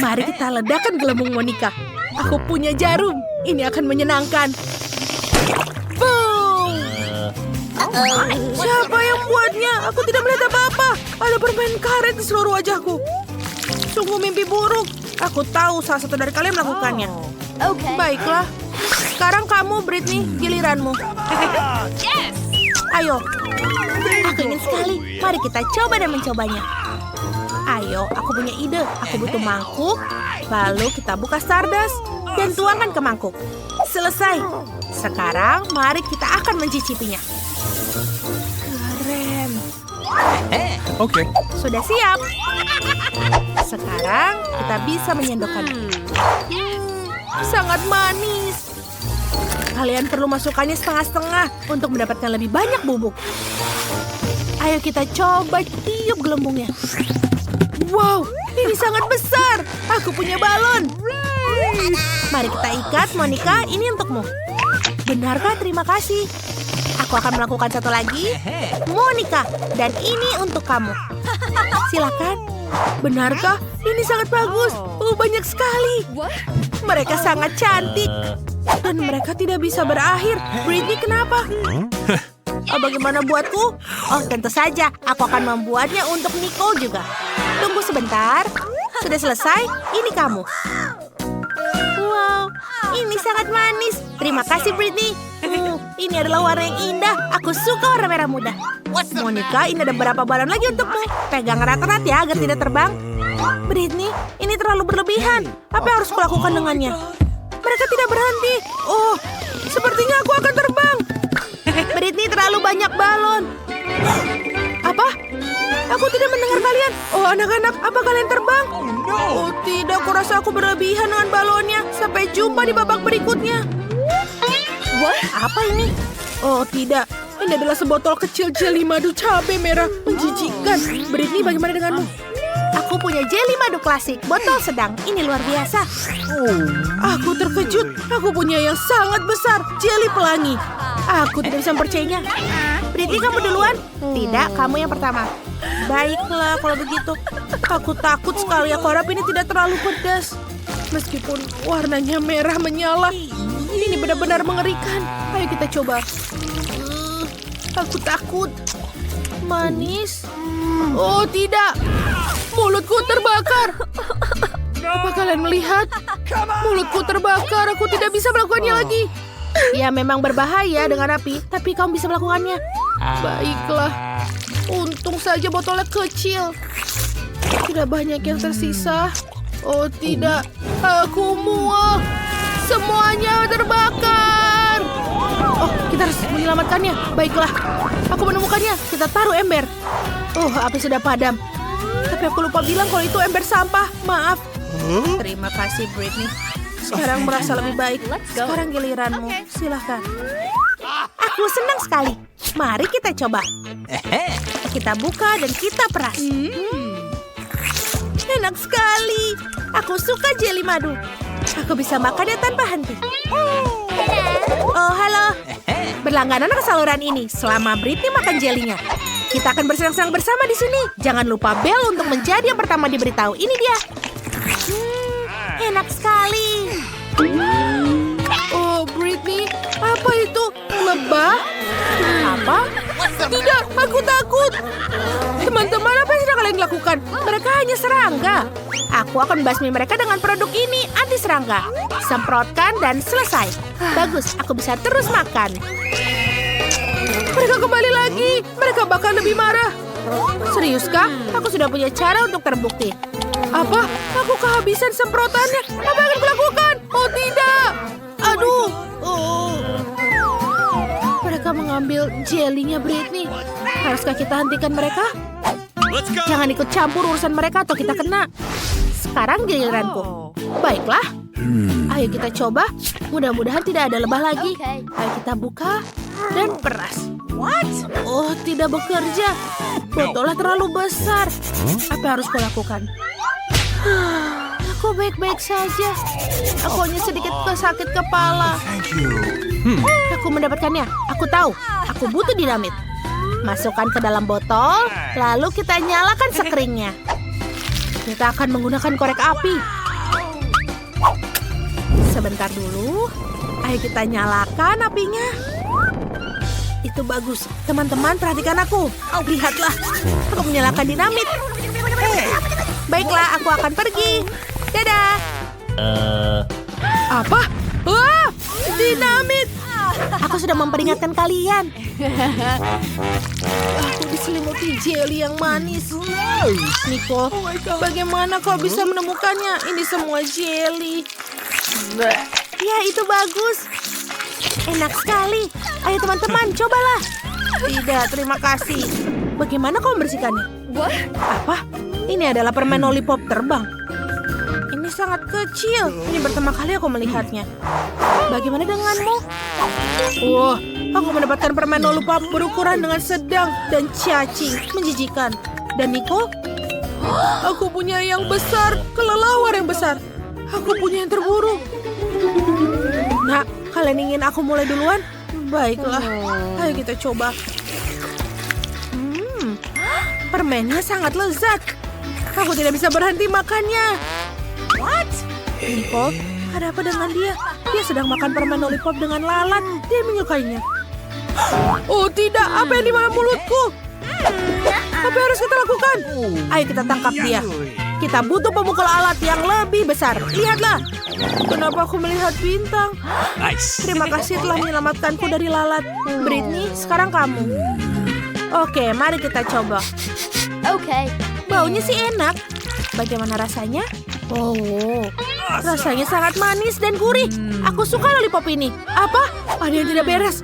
Mari kita ledakan gelembung Monica. Aku punya jarum. Ini akan menyenangkan. Boom! Siapa yang buatnya? Aku tidak melihat apa-apa. Ada permen karet di seluruh wajahku. Sungguh mimpi buruk. Aku tahu salah satu dari kalian melakukannya. Baiklah. Sekarang kamu, Britney, giliranmu. Yes! Ayo. Aku ingin sekali. Mari kita coba dan mencobanya. Ayo, aku punya ide. Aku butuh mangkuk. Lalu kita buka Stardust dan tuangkan ke mangkuk. Selesai. Sekarang mari kita akan mencicipinya. Keren. Okay. Sudah siap. Sekarang kita bisa menyendokkannya. Sangat manis. Kalian perlu masukkannya setengah-setengah untuk mendapatkan lebih banyak bubuk. Ayo kita coba tiup gelembungnya. Wow, ini sangat besar. Aku punya balon. Mari kita ikat, Monica. Ini untukmu. Benarkah? Terima kasih. Aku akan melakukan satu lagi. Monica, dan ini untuk kamu. Silakan. Benarkah? Ini sangat bagus. Oh, banyak sekali. Mereka sangat cantik. Dan mereka tidak bisa berakhir. Britney, kenapa? Oh, bagaimana buatku? Oh, tentu saja. Aku akan membuatnya untuk Nicole juga. Tunggu sebentar. Sudah selesai? Ini kamu. Wow, Ini sangat manis. Terima kasih, Britney. Ini adalah warna yang indah. Aku suka warna merah muda. Monica, ini ada beberapa balon lagi untukmu. Pegang erat-erat ya agar tidak terbang. Britney, ini terlalu berlebihan. Apa yang harus kulakukan dengannya? Mereka tidak berhenti. Oh, sepertinya aku akan terbang. Britney, terlalu banyak balon. Apa? Aku tidak mendengar kalian. Oh, anak-anak, apa kalian terbang? Oh, tidak. Aku rasa aku berlebihan dengan balonnya. Sampai jumpa di babak berikutnya. Apa ini? Oh, tidak. Ini adalah sebotol kecil jeli madu cabai merah. Menjijikan. Britney, bagaimana denganmu? Aku punya jeli madu klasik. Botol sedang. Ini luar biasa. Aku terkejut. Aku punya yang sangat besar. Jeli pelangi. Aku tidak bisa mempercayainya. Britney, kamu duluan? Tidak, kamu yang pertama. Baiklah, kalau begitu. Aku takut sekali. Aku harap ini tidak terlalu pedas. Meskipun warnanya merah menyala. Ini benar-benar mengerikan. Ayo kita coba. Aku takut. Manis. Oh, tidak. Mulutku terbakar. Apa kalian melihat? Mulutku terbakar. Aku tidak bisa melakukannya lagi. Ya, memang berbahaya dengan api, tapi kamu bisa melakukannya. Baiklah. Untung saja botolnya kecil. Tidak banyak yang tersisa. Oh, tidak. Aku mual. Semuanya terbakar. Oh, kita harus menyelamatkannya. Baiklah. Aku menemukannya. Kita taruh ember. Oh, api sudah padam. Tapi aku lupa bilang kalau itu ember sampah. Maaf. Terima kasih, Britney. Sekarang merasa lebih baik. Sekarang giliranmu. Silahkan. Aku senang sekali. Mari kita coba. Kita buka dan kita peras. Enak sekali. Aku suka jeli madu. Aku bisa makannya tanpa henti. Oh, halo. Berlangganan ke saluran ini selama Britney makan jelinya. Kita akan bersenang-senang bersama di sini. Jangan lupa bel untuk menjadi yang pertama diberitahu. Ini dia. Enak sekali. Oh, Britney, apa itu? Lebah? Apa? Tidak, aku takut. Teman-teman, apa yang sedang kalian lakukan? Mereka hanya serangga. Aku akan membasmi mereka dengan produk ini, anti serangga. Semprotkan dan selesai. Bagus, aku bisa terus makan. Mereka kembali lagi. Mereka bahkan lebih marah. Seriuskah? Aku sudah punya cara untuk terbukti. Apa? Aku kehabisan semprotannya. Apa yang akan kulakukan? Oh, tidak. Aduh. Oh. Mereka mengambil jelinya Britney. Haruskah kita hentikan mereka? Jangan ikut campur urusan mereka atau kita kena. Sekarang giliranku. Baiklah. Ayo kita coba. Mudah-mudahan tidak ada lebah lagi. Ayo kita buka dan peras. Oh, tidak bekerja. Botolnya terlalu besar. Apa yang harus kulakukan? Aku baik-baik saja. Aku hanya sedikit sakit kepala. Aku mendapatkannya. Aku tahu. Aku butuh dinamit. Masukkan ke dalam botol, lalu kita nyalakan sekeringnya. Kita akan menggunakan korek api. Sebentar dulu. Ayo kita nyalakan apinya. Itu bagus. Teman-teman, perhatikan aku. Lihatlah. Aku menyalakan dinamit. Baiklah, aku akan pergi. Dadah. Apa? Wah, dinamit. Aku sudah memperingatkan kalian. Aku diselimuti jeli yang manis. Nico, bagaimana kau bisa menemukannya? Ini semua jeli. Ya, itu bagus. Enak sekali. Ayo teman-teman, cobalah. Tidak, terima kasih. Bagaimana kau membersihkannya? Apa? Ini adalah permen lollipop terbang. Ini sangat kecil. Ini pertama kali aku melihatnya. Bagaimana denganmu? Wah, aku mendapatkan permen lollipop berukuran dengan sedang dan cacing. Menjijikan. Dan Nico? Aku punya yang besar. Kelelawar yang besar. Aku punya yang terburuk. Nah, kalian ingin aku mulai duluan? Baiklah. Ayo kita coba. Permennya sangat lezat. Aku tidak bisa berhenti makannya. Nico, ada apa dengan dia? Dia sedang makan permen lollipop dengan lalat. Dia menyukainya. Oh tidak, apa yang di dalam mulutku? Apa yang harus kita lakukan? Ayo kita tangkap dia. kita butuh pemukul alat yang lebih besar. Lihatlah. Kenapa aku melihat bintang? Nice. Terima kasih telah menyelamatkanku dari lalat. Britney, sekarang kamu. Oke, mari kita coba. Okay. Baunya sih enak. Bagaimana rasanya? Oh, rasanya sangat manis dan gurih. Aku suka lollipop ini. Apa? Ada yang tidak beres.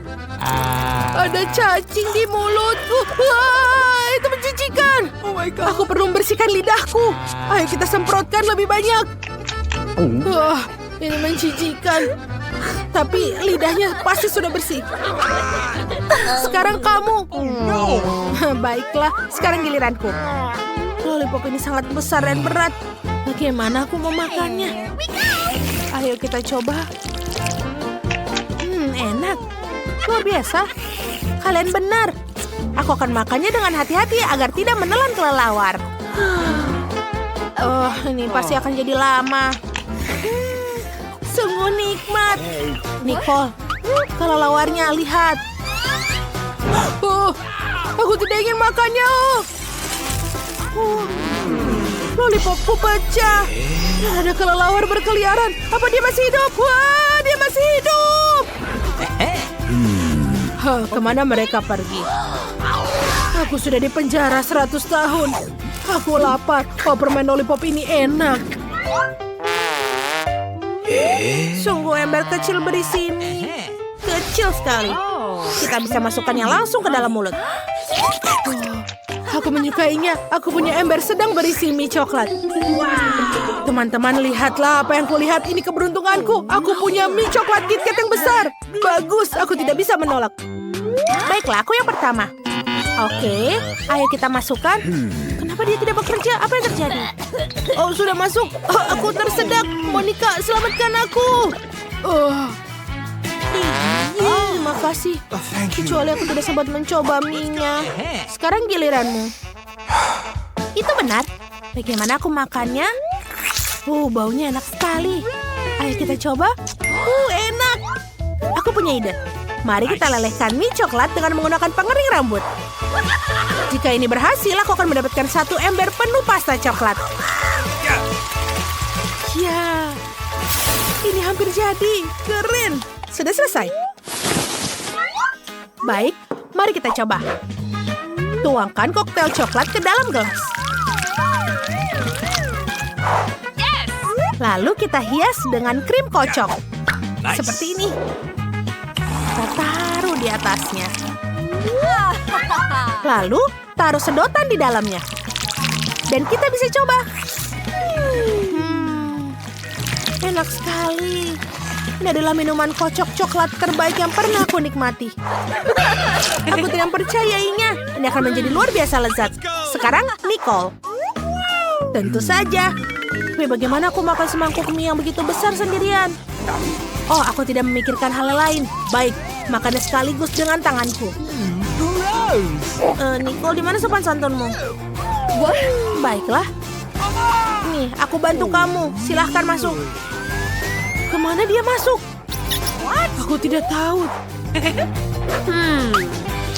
Ada cacing di mulutku. Wah, itu menjijikan. Oh my god. Aku perlu membersihkan lidahku. Ayo kita semprotkan lebih banyak. Wah, ini menjijikan. Tapi lidahnya pasti sudah bersih. Sekarang kamu. No. Baiklah, sekarang giliranku. Lollipop ini sangat besar dan berat. Bagaimana aku mau makannya? Ayo kita coba. Enak. Luar biasa. Kalian benar. Aku akan makannya dengan hati-hati agar tidak menelan kelelawar. Oh, ini pasti akan jadi lama. Sungguh nikmat. Nicole, kelelawarnya lihat. Oh, aku tidak ingin makannya. Lollipopku pecah. Ada kelelawar berkeliaran. Apa dia masih hidup? Wah, dia masih hidup. Kemana mereka pergi? Aku sudah di penjara 100 tahun. Aku lapar. Oh, permen lollipop ini enak. Sungguh ember kecil berisi mie. Kecil sekali. Kita bisa masukkannya langsung ke dalam mulut. Aku menyukainya. Aku punya ember sedang berisi mie coklat. Teman-teman, lihatlah apa yang kulihat. Ini keberuntunganku. Aku punya mie coklat KitKat yang besar. Bagus, aku tidak bisa menolak. Baiklah, aku yang pertama. Oke, ayo kita masukkan. Kenapa dia tidak bekerja? Apa yang terjadi? Oh, sudah masuk. Oh, aku tersedak. Monica, selamatkan aku. Terima kasih. Kecuali aku tidak sempat mencoba mie-nya. Sekarang giliranmu. Itu benar. Bagaimana aku makannya? Baunya enak sekali. Ayo kita coba. Enak. Aku punya ide. Mari kita lelehkan mie coklat dengan menggunakan pengering rambut. Jika ini berhasil, aku akan mendapatkan 1 ember penuh pasta coklat. Ya, ini hampir jadi. Keren. Sudah selesai. Baik, mari kita coba. Tuangkan koktail coklat ke dalam gelas. Lalu kita hias dengan krim kocok. Nice. Seperti ini. Kita taruh di atasnya. Lalu taruh sedotan di dalamnya. Dan kita bisa coba. Enak sekali. Ini adalah minuman kocok coklat terbaik yang pernah aku nikmati. Aku tidak percayainya. Ini akan menjadi luar biasa lezat. Sekarang Nicole. Tentu saja. Tapi bagaimana aku makan semangkuk mie yang begitu besar sendirian? Oh, aku tidak memikirkan hal lain. Baik, makannya sekaligus dengan tanganku. Nicole, di mana sopan santunmu? Baiklah. Nih, aku bantu kamu. Silahkan masuk. Kemana dia masuk? Aku tidak tahu.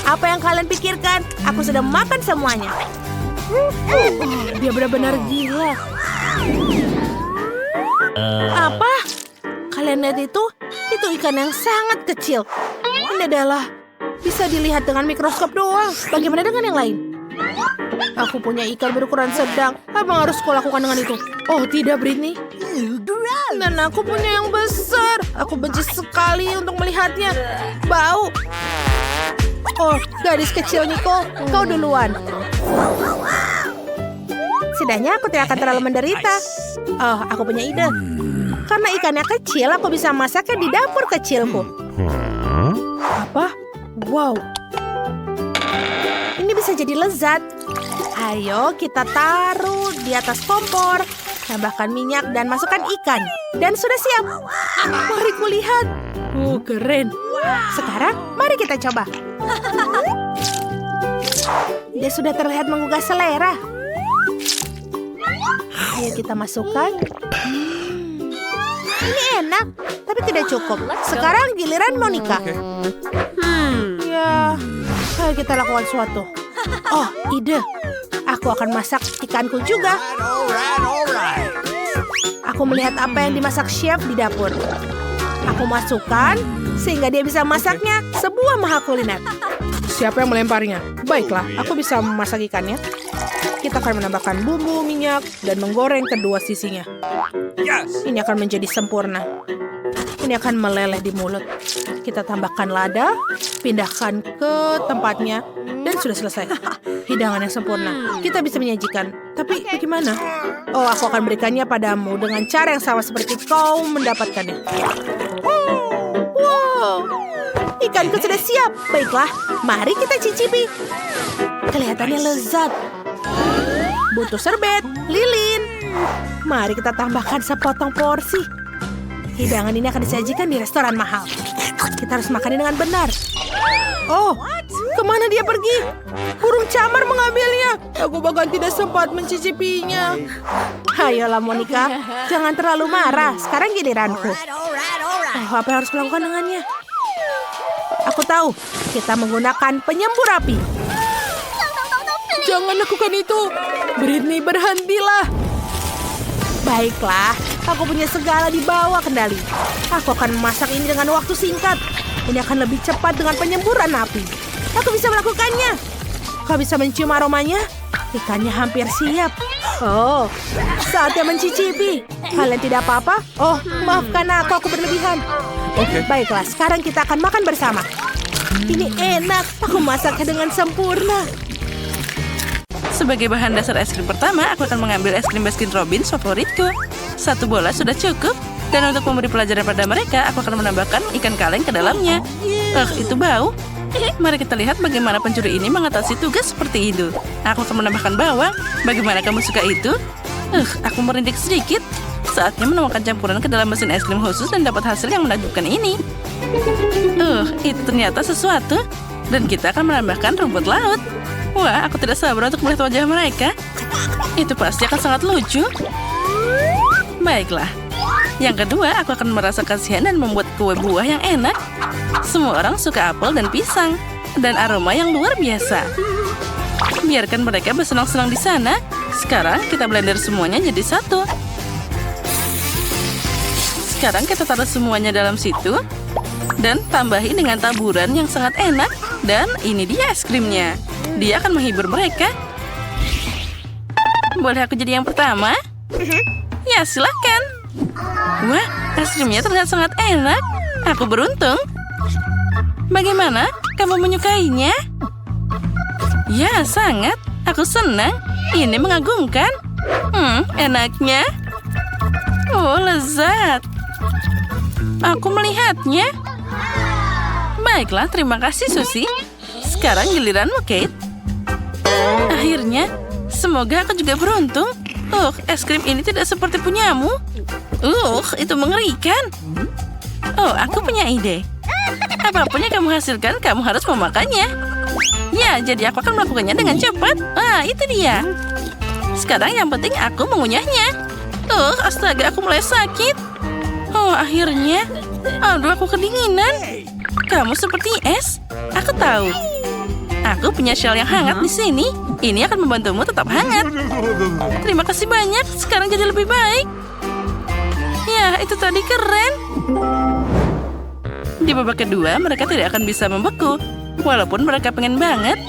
Apa yang kalian pikirkan? Aku sudah makan semuanya. Dia benar-benar gila. Apa? Kalian lihat itu? Itu ikan yang sangat kecil. Ini adalah bisa dilihat dengan mikroskop doang. Bagaimana dengan yang lain? Aku punya ikan berukuran sedang. Apa yang harus kulakukan dengan itu? Oh, tidak, Britney. Dan aku punya yang besar. Aku benci sekali untuk melihatnya. Bau. Oh, gadis kecil Nicole, kau duluan. Setidaknya aku tidak akan terlalu menderita. Oh, aku punya ide. Karena ikannya kecil, aku bisa masaknya di dapur kecilku. Apa? Wow. Ini bisa jadi lezat. Ayo kita taruh di atas kompor. Tambahkan minyak dan masukkan ikan. Dan sudah siap. Mari kulihat. Keren. Sekarang mari kita coba. Dia sudah terlihat menggugah selera. Ayo kita masukkan. Ini enak, tapi tidak cukup. Sekarang giliran Monica. Ya, ayo kita lakukan sesuatu. Oh, ide. Aku akan masak ikanku juga. Aku melihat apa yang dimasak chef di dapur. Aku masukkan sehingga dia bisa masaknya sebuah maha kuliner. Siapa yang melemparnya? Baiklah, aku bisa memasak ikannya. Kita akan menambahkan bumbu, minyak, dan menggoreng kedua sisinya. Yes. Ini akan menjadi sempurna. Ini akan meleleh di mulut. Kita tambahkan lada, pindahkan ke tempatnya, dan sudah selesai. Hidangan yang sempurna. Kita bisa menyajikan. Tapi bagaimana? Oh, aku akan berikannya padamu dengan cara yang sama seperti kau mendapatkannya. Wow, ikanku sudah siap. Baiklah, mari kita cicipi. Kelihatannya lezat. Butuh serbet, lilin. Mari kita tambahkan sepotong porsi. Hidangan ini akan disajikan di restoran mahal. Kita harus makannya dengan benar. Oh, kemana dia pergi? Burung camar mengambilnya. Aku bahkan tidak sempat mencicipinya. Ayolah Monica, jangan terlalu marah. Sekarang giliranku. Oh, apa yang harus kulakukan dengannya? Aku tahu, kita menggunakan penyembur api. Jangan lakukan itu. Britney, berhentilah. Baiklah, aku punya segala di bawah kendali. Aku akan memasak ini dengan waktu singkat. Ini akan lebih cepat dengan penyemburan api. Aku bisa melakukannya. Kau bisa mencium aromanya? Ikannya hampir siap. Oh, saatnya mencicipi. Kalian tidak apa-apa? Oh, maafkan aku berlebihan. Oke. Baiklah, sekarang kita akan makan bersama. Ini enak. Aku masaknya dengan sempurna. Sebagai bahan dasar es krim pertama, aku akan mengambil es krim Baskin Robbins favoritku. 1 bola sudah cukup. Dan untuk memberi pelajaran pada mereka, aku akan menambahkan ikan kaleng ke dalamnya. Itu bau. Mari kita lihat bagaimana pencuri ini mengatasi tugas seperti itu. Aku akan menambahkan bawang. Bagaimana kamu suka itu? Aku merindik sedikit. Saatnya menuangkan campuran ke dalam mesin es krim khusus dan dapat hasil yang menakjubkan ini. Itu ternyata sesuatu. Dan kita akan menambahkan rumput laut. Wah, aku tidak sabar untuk melihat wajah mereka. Itu pasti akan sangat lucu. Baiklah. Yang kedua, aku akan merasa kasihan dan membuat kue buah yang enak. Semua orang suka apel dan pisang. Dan aroma yang luar biasa. Biarkan mereka bersenang-senang di sana. Sekarang kita blender semuanya jadi satu. Sekarang kita taruh semuanya dalam situ. Dan tambahi dengan taburan yang sangat enak. Dan ini dia es krimnya. Dia akan menghibur mereka. Boleh aku jadi yang pertama? Ya, silakan. Wah, es krimnya terlihat sangat enak. Aku beruntung. Bagaimana? Kamu menyukainya? Ya, sangat. Aku senang. Ini mengagumkan. Enaknya. Oh, lezat. Aku melihatnya. Baiklah, terima kasih, Susie. Sekarang giliranmu, Kate. Akhirnya, semoga aku juga beruntung. Es krim ini tidak seperti punyamu. Itu mengerikan. Aku punya ide. Apapun yang kamu hasilkan, kamu harus memakannya. Ya, jadi aku akan melakukannya dengan cepat. Itu dia. Sekarang yang penting aku mengunyahnya. Astaga, aku mulai sakit. Akhirnya. Aduh, aku kedinginan. Kamu seperti es. Aku tahu. Aku punya shell yang hangat di sini. Ini akan membantumu tetap hangat. Terima kasih banyak. Sekarang jadi lebih baik. Ya, itu tadi keren. Di babak kedua, mereka tidak akan bisa membeku. Walaupun mereka pengen banget.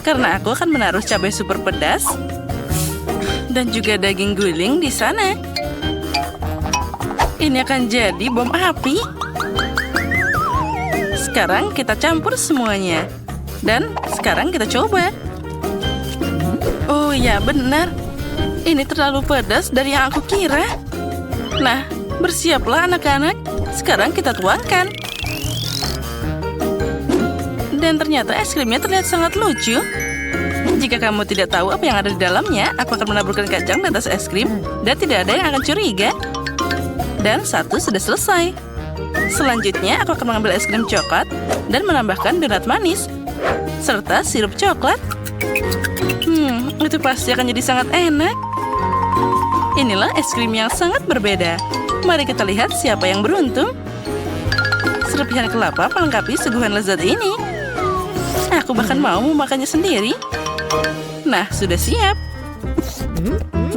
Karena aku akan menaruh cabai super pedas. Dan juga daging guling di sana. Ini akan jadi bom api. Sekarang kita campur semuanya. Dan sekarang kita coba. Oh ya, benar. Ini terlalu pedas dari yang aku kira. Nah, bersiaplah anak-anak. Sekarang kita tuangkan. Dan ternyata es krimnya terlihat sangat lucu. Jika kamu tidak tahu apa yang ada di dalamnya, aku akan menaburkan kacang di atas es krim. Dan tidak ada yang akan curiga. Dan satu sudah selesai. Selanjutnya, aku akan mengambil es krim coklat dan menambahkan donat manis. Serta sirup coklat. Itu pasti akan jadi sangat enak. Inilah es krim yang sangat berbeda. Mari kita lihat siapa yang beruntung. Serpihan kelapa melengkapi seguhan lezat ini. Aku bahkan mau memakannya sendiri. Nah, sudah siap.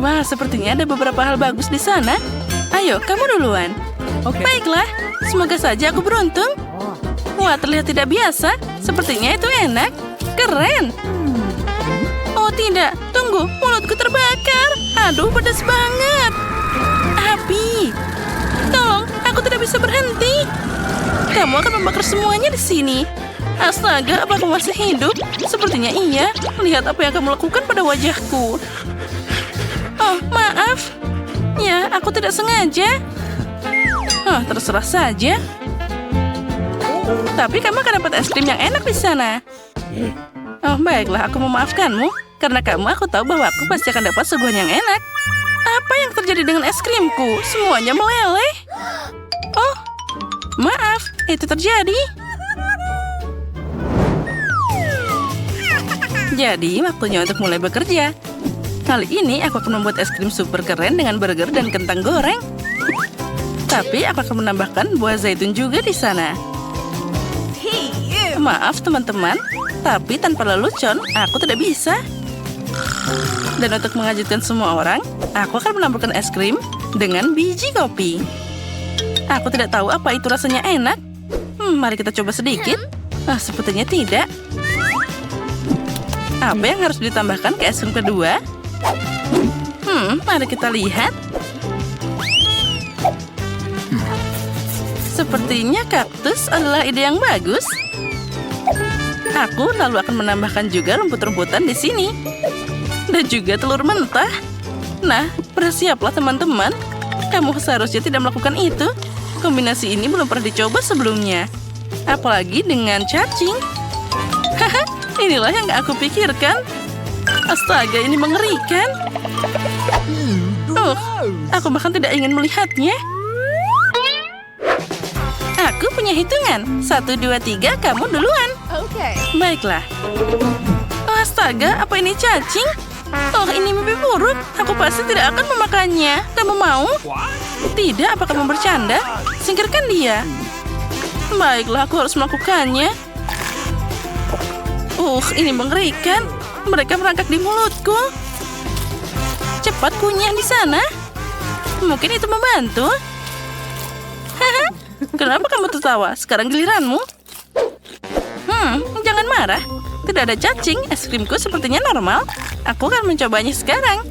Wah, sepertinya ada beberapa hal bagus di sana. Ayo, kamu duluan. Baiklah, semoga saja aku beruntung. Wah, terlihat tidak biasa. Sepertinya itu enak. Keren. Oh tidak, tunggu, mulutku terbakar. Aduh, pedas banget. Api. Tolong, aku tidak bisa berhenti. Kamu akan membakar semuanya di sini. Astaga, apa kamu masih hidup? Sepertinya iya. Lihat apa yang kamu lakukan pada wajahku. Oh, maaf. Ya, aku tidak sengaja. Terserah saja. Tapi kamu akan dapat es krim yang enak di sana. Oh, baiklah, aku memaafkanmu. Karena kamu, aku tahu bahwa aku pasti akan dapat suguhan yang enak. Apa yang terjadi dengan es krimku? Semuanya meleleh. Oh, maaf, itu terjadi. Jadi, waktunya untuk mulai bekerja. Kali ini aku akan membuat es krim super keren dengan burger dan kentang goreng. Tapi aku akan menambahkan buah zaitun juga di sana. Maaf teman-teman, tapi tanpa lelucon aku tidak bisa. Dan untuk mengejutkan semua orang, aku akan menambahkan es krim dengan biji kopi. Aku tidak tahu apa itu rasanya enak. Mari kita coba sedikit. Sepertinya tidak. Apa yang harus ditambahkan ke es krim kedua? Mari kita lihat. Sepertinya kaktus adalah ide yang bagus. Aku lalu akan menambahkan juga rumput-rumputan di sini. Dan juga telur mentah. Nah, bersiaplah teman-teman. Kamu seharusnya tidak melakukan itu. Kombinasi ini belum pernah dicoba sebelumnya. Apalagi dengan cacing. Haha, inilah yang gak aku pikirkan. Astaga, ini mengerikan. Aku bahkan tidak ingin melihatnya. Aku punya hitungan. 1, 2, 3, kamu duluan. Baiklah. Astaga, apa ini cacing? Oh, ini mimpi buruk. Aku pasti tidak akan memakannya. Kamu mau? Tidak, apa kamu bercanda? Singkirkan dia. Baiklah, aku harus melakukannya. Ini mengerikan. Mereka merangkak di mulutku. Cepat kunyah di sana. Mungkin itu membantu. Kenapa kamu tertawa? Sekarang giliranmu. Jangan marah. Tidak ada cacing. Es krimku sepertinya normal. Aku akan mencobanya sekarang.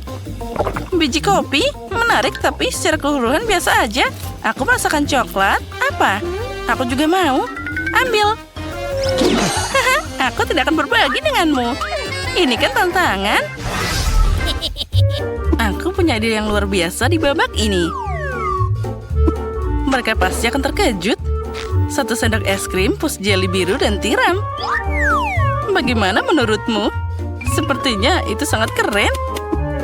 Biji kopi? Menarik, tapi secara keseluruhan biasa aja. Aku merasakan coklat. Apa? Aku juga mau. Ambil. Aku tidak akan berbagi denganmu. Ini kan tantangan. Aku punya ide yang luar biasa di babak ini. Mereka pasti akan terkejut. 1 sendok es krim, pus jeli biru, dan tiram. Bagaimana menurutmu? Sepertinya itu sangat keren.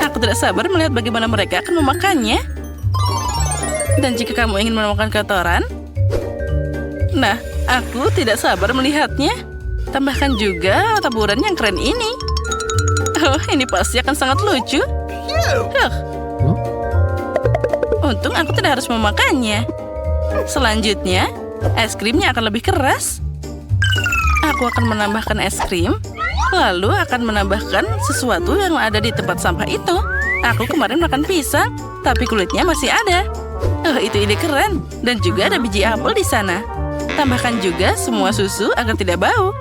Aku tidak sabar melihat bagaimana mereka akan memakannya. Dan jika kamu ingin menemukan kotoran, nah, aku tidak sabar melihatnya. Tambahkan juga taburan yang keren ini. Ini pasti akan sangat lucu. Untung aku tidak harus memakannya. Selanjutnya, es krimnya akan lebih keras. Aku akan menambahkan es krim, lalu akan menambahkan sesuatu yang ada di tempat sampah itu. Aku kemarin makan pisang, tapi kulitnya masih ada. Itu ide keren. Dan juga ada biji apel di sana. Tambahkan juga semua susu agar tidak bau.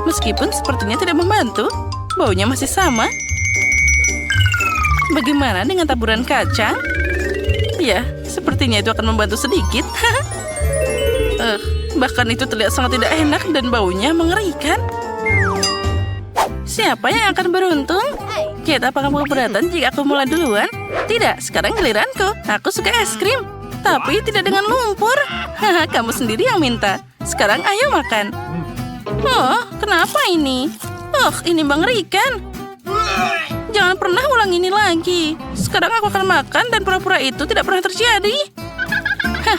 Meskipun sepertinya tidak membantu, baunya masih sama. Bagaimana dengan taburan kacang? Ya, sepertinya itu akan membantu sedikit. Bahkan itu terlihat sangat tidak enak dan baunya mengerikan. Siapa yang akan beruntung? Kate, apakah kamu keberatan jika aku mulai duluan? Tidak, sekarang giliranku. Aku suka es krim, tapi tidak dengan lumpur. Kamu sendiri yang minta. Sekarang ayo makan. Kenapa ini? Ini mengerikan. Jangan pernah ulang ini lagi. Sekarang aku akan makan dan pura-pura itu tidak pernah terjadi.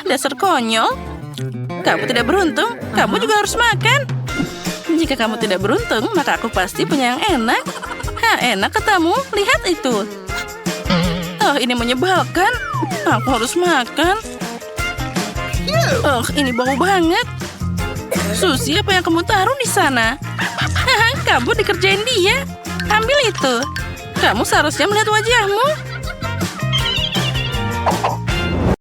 Dasar konyol. Kamu tidak beruntung. Kamu juga harus makan. Jika kamu tidak beruntung, maka aku pasti punya yang enak. Enak katamu. Lihat itu. Ini menyebalkan. Aku harus makan. Ini bau banget. Susi, apa yang kamu taruh di sana? Kamu dikerjain dia. Ambil itu. Kamu seharusnya melihat wajahmu.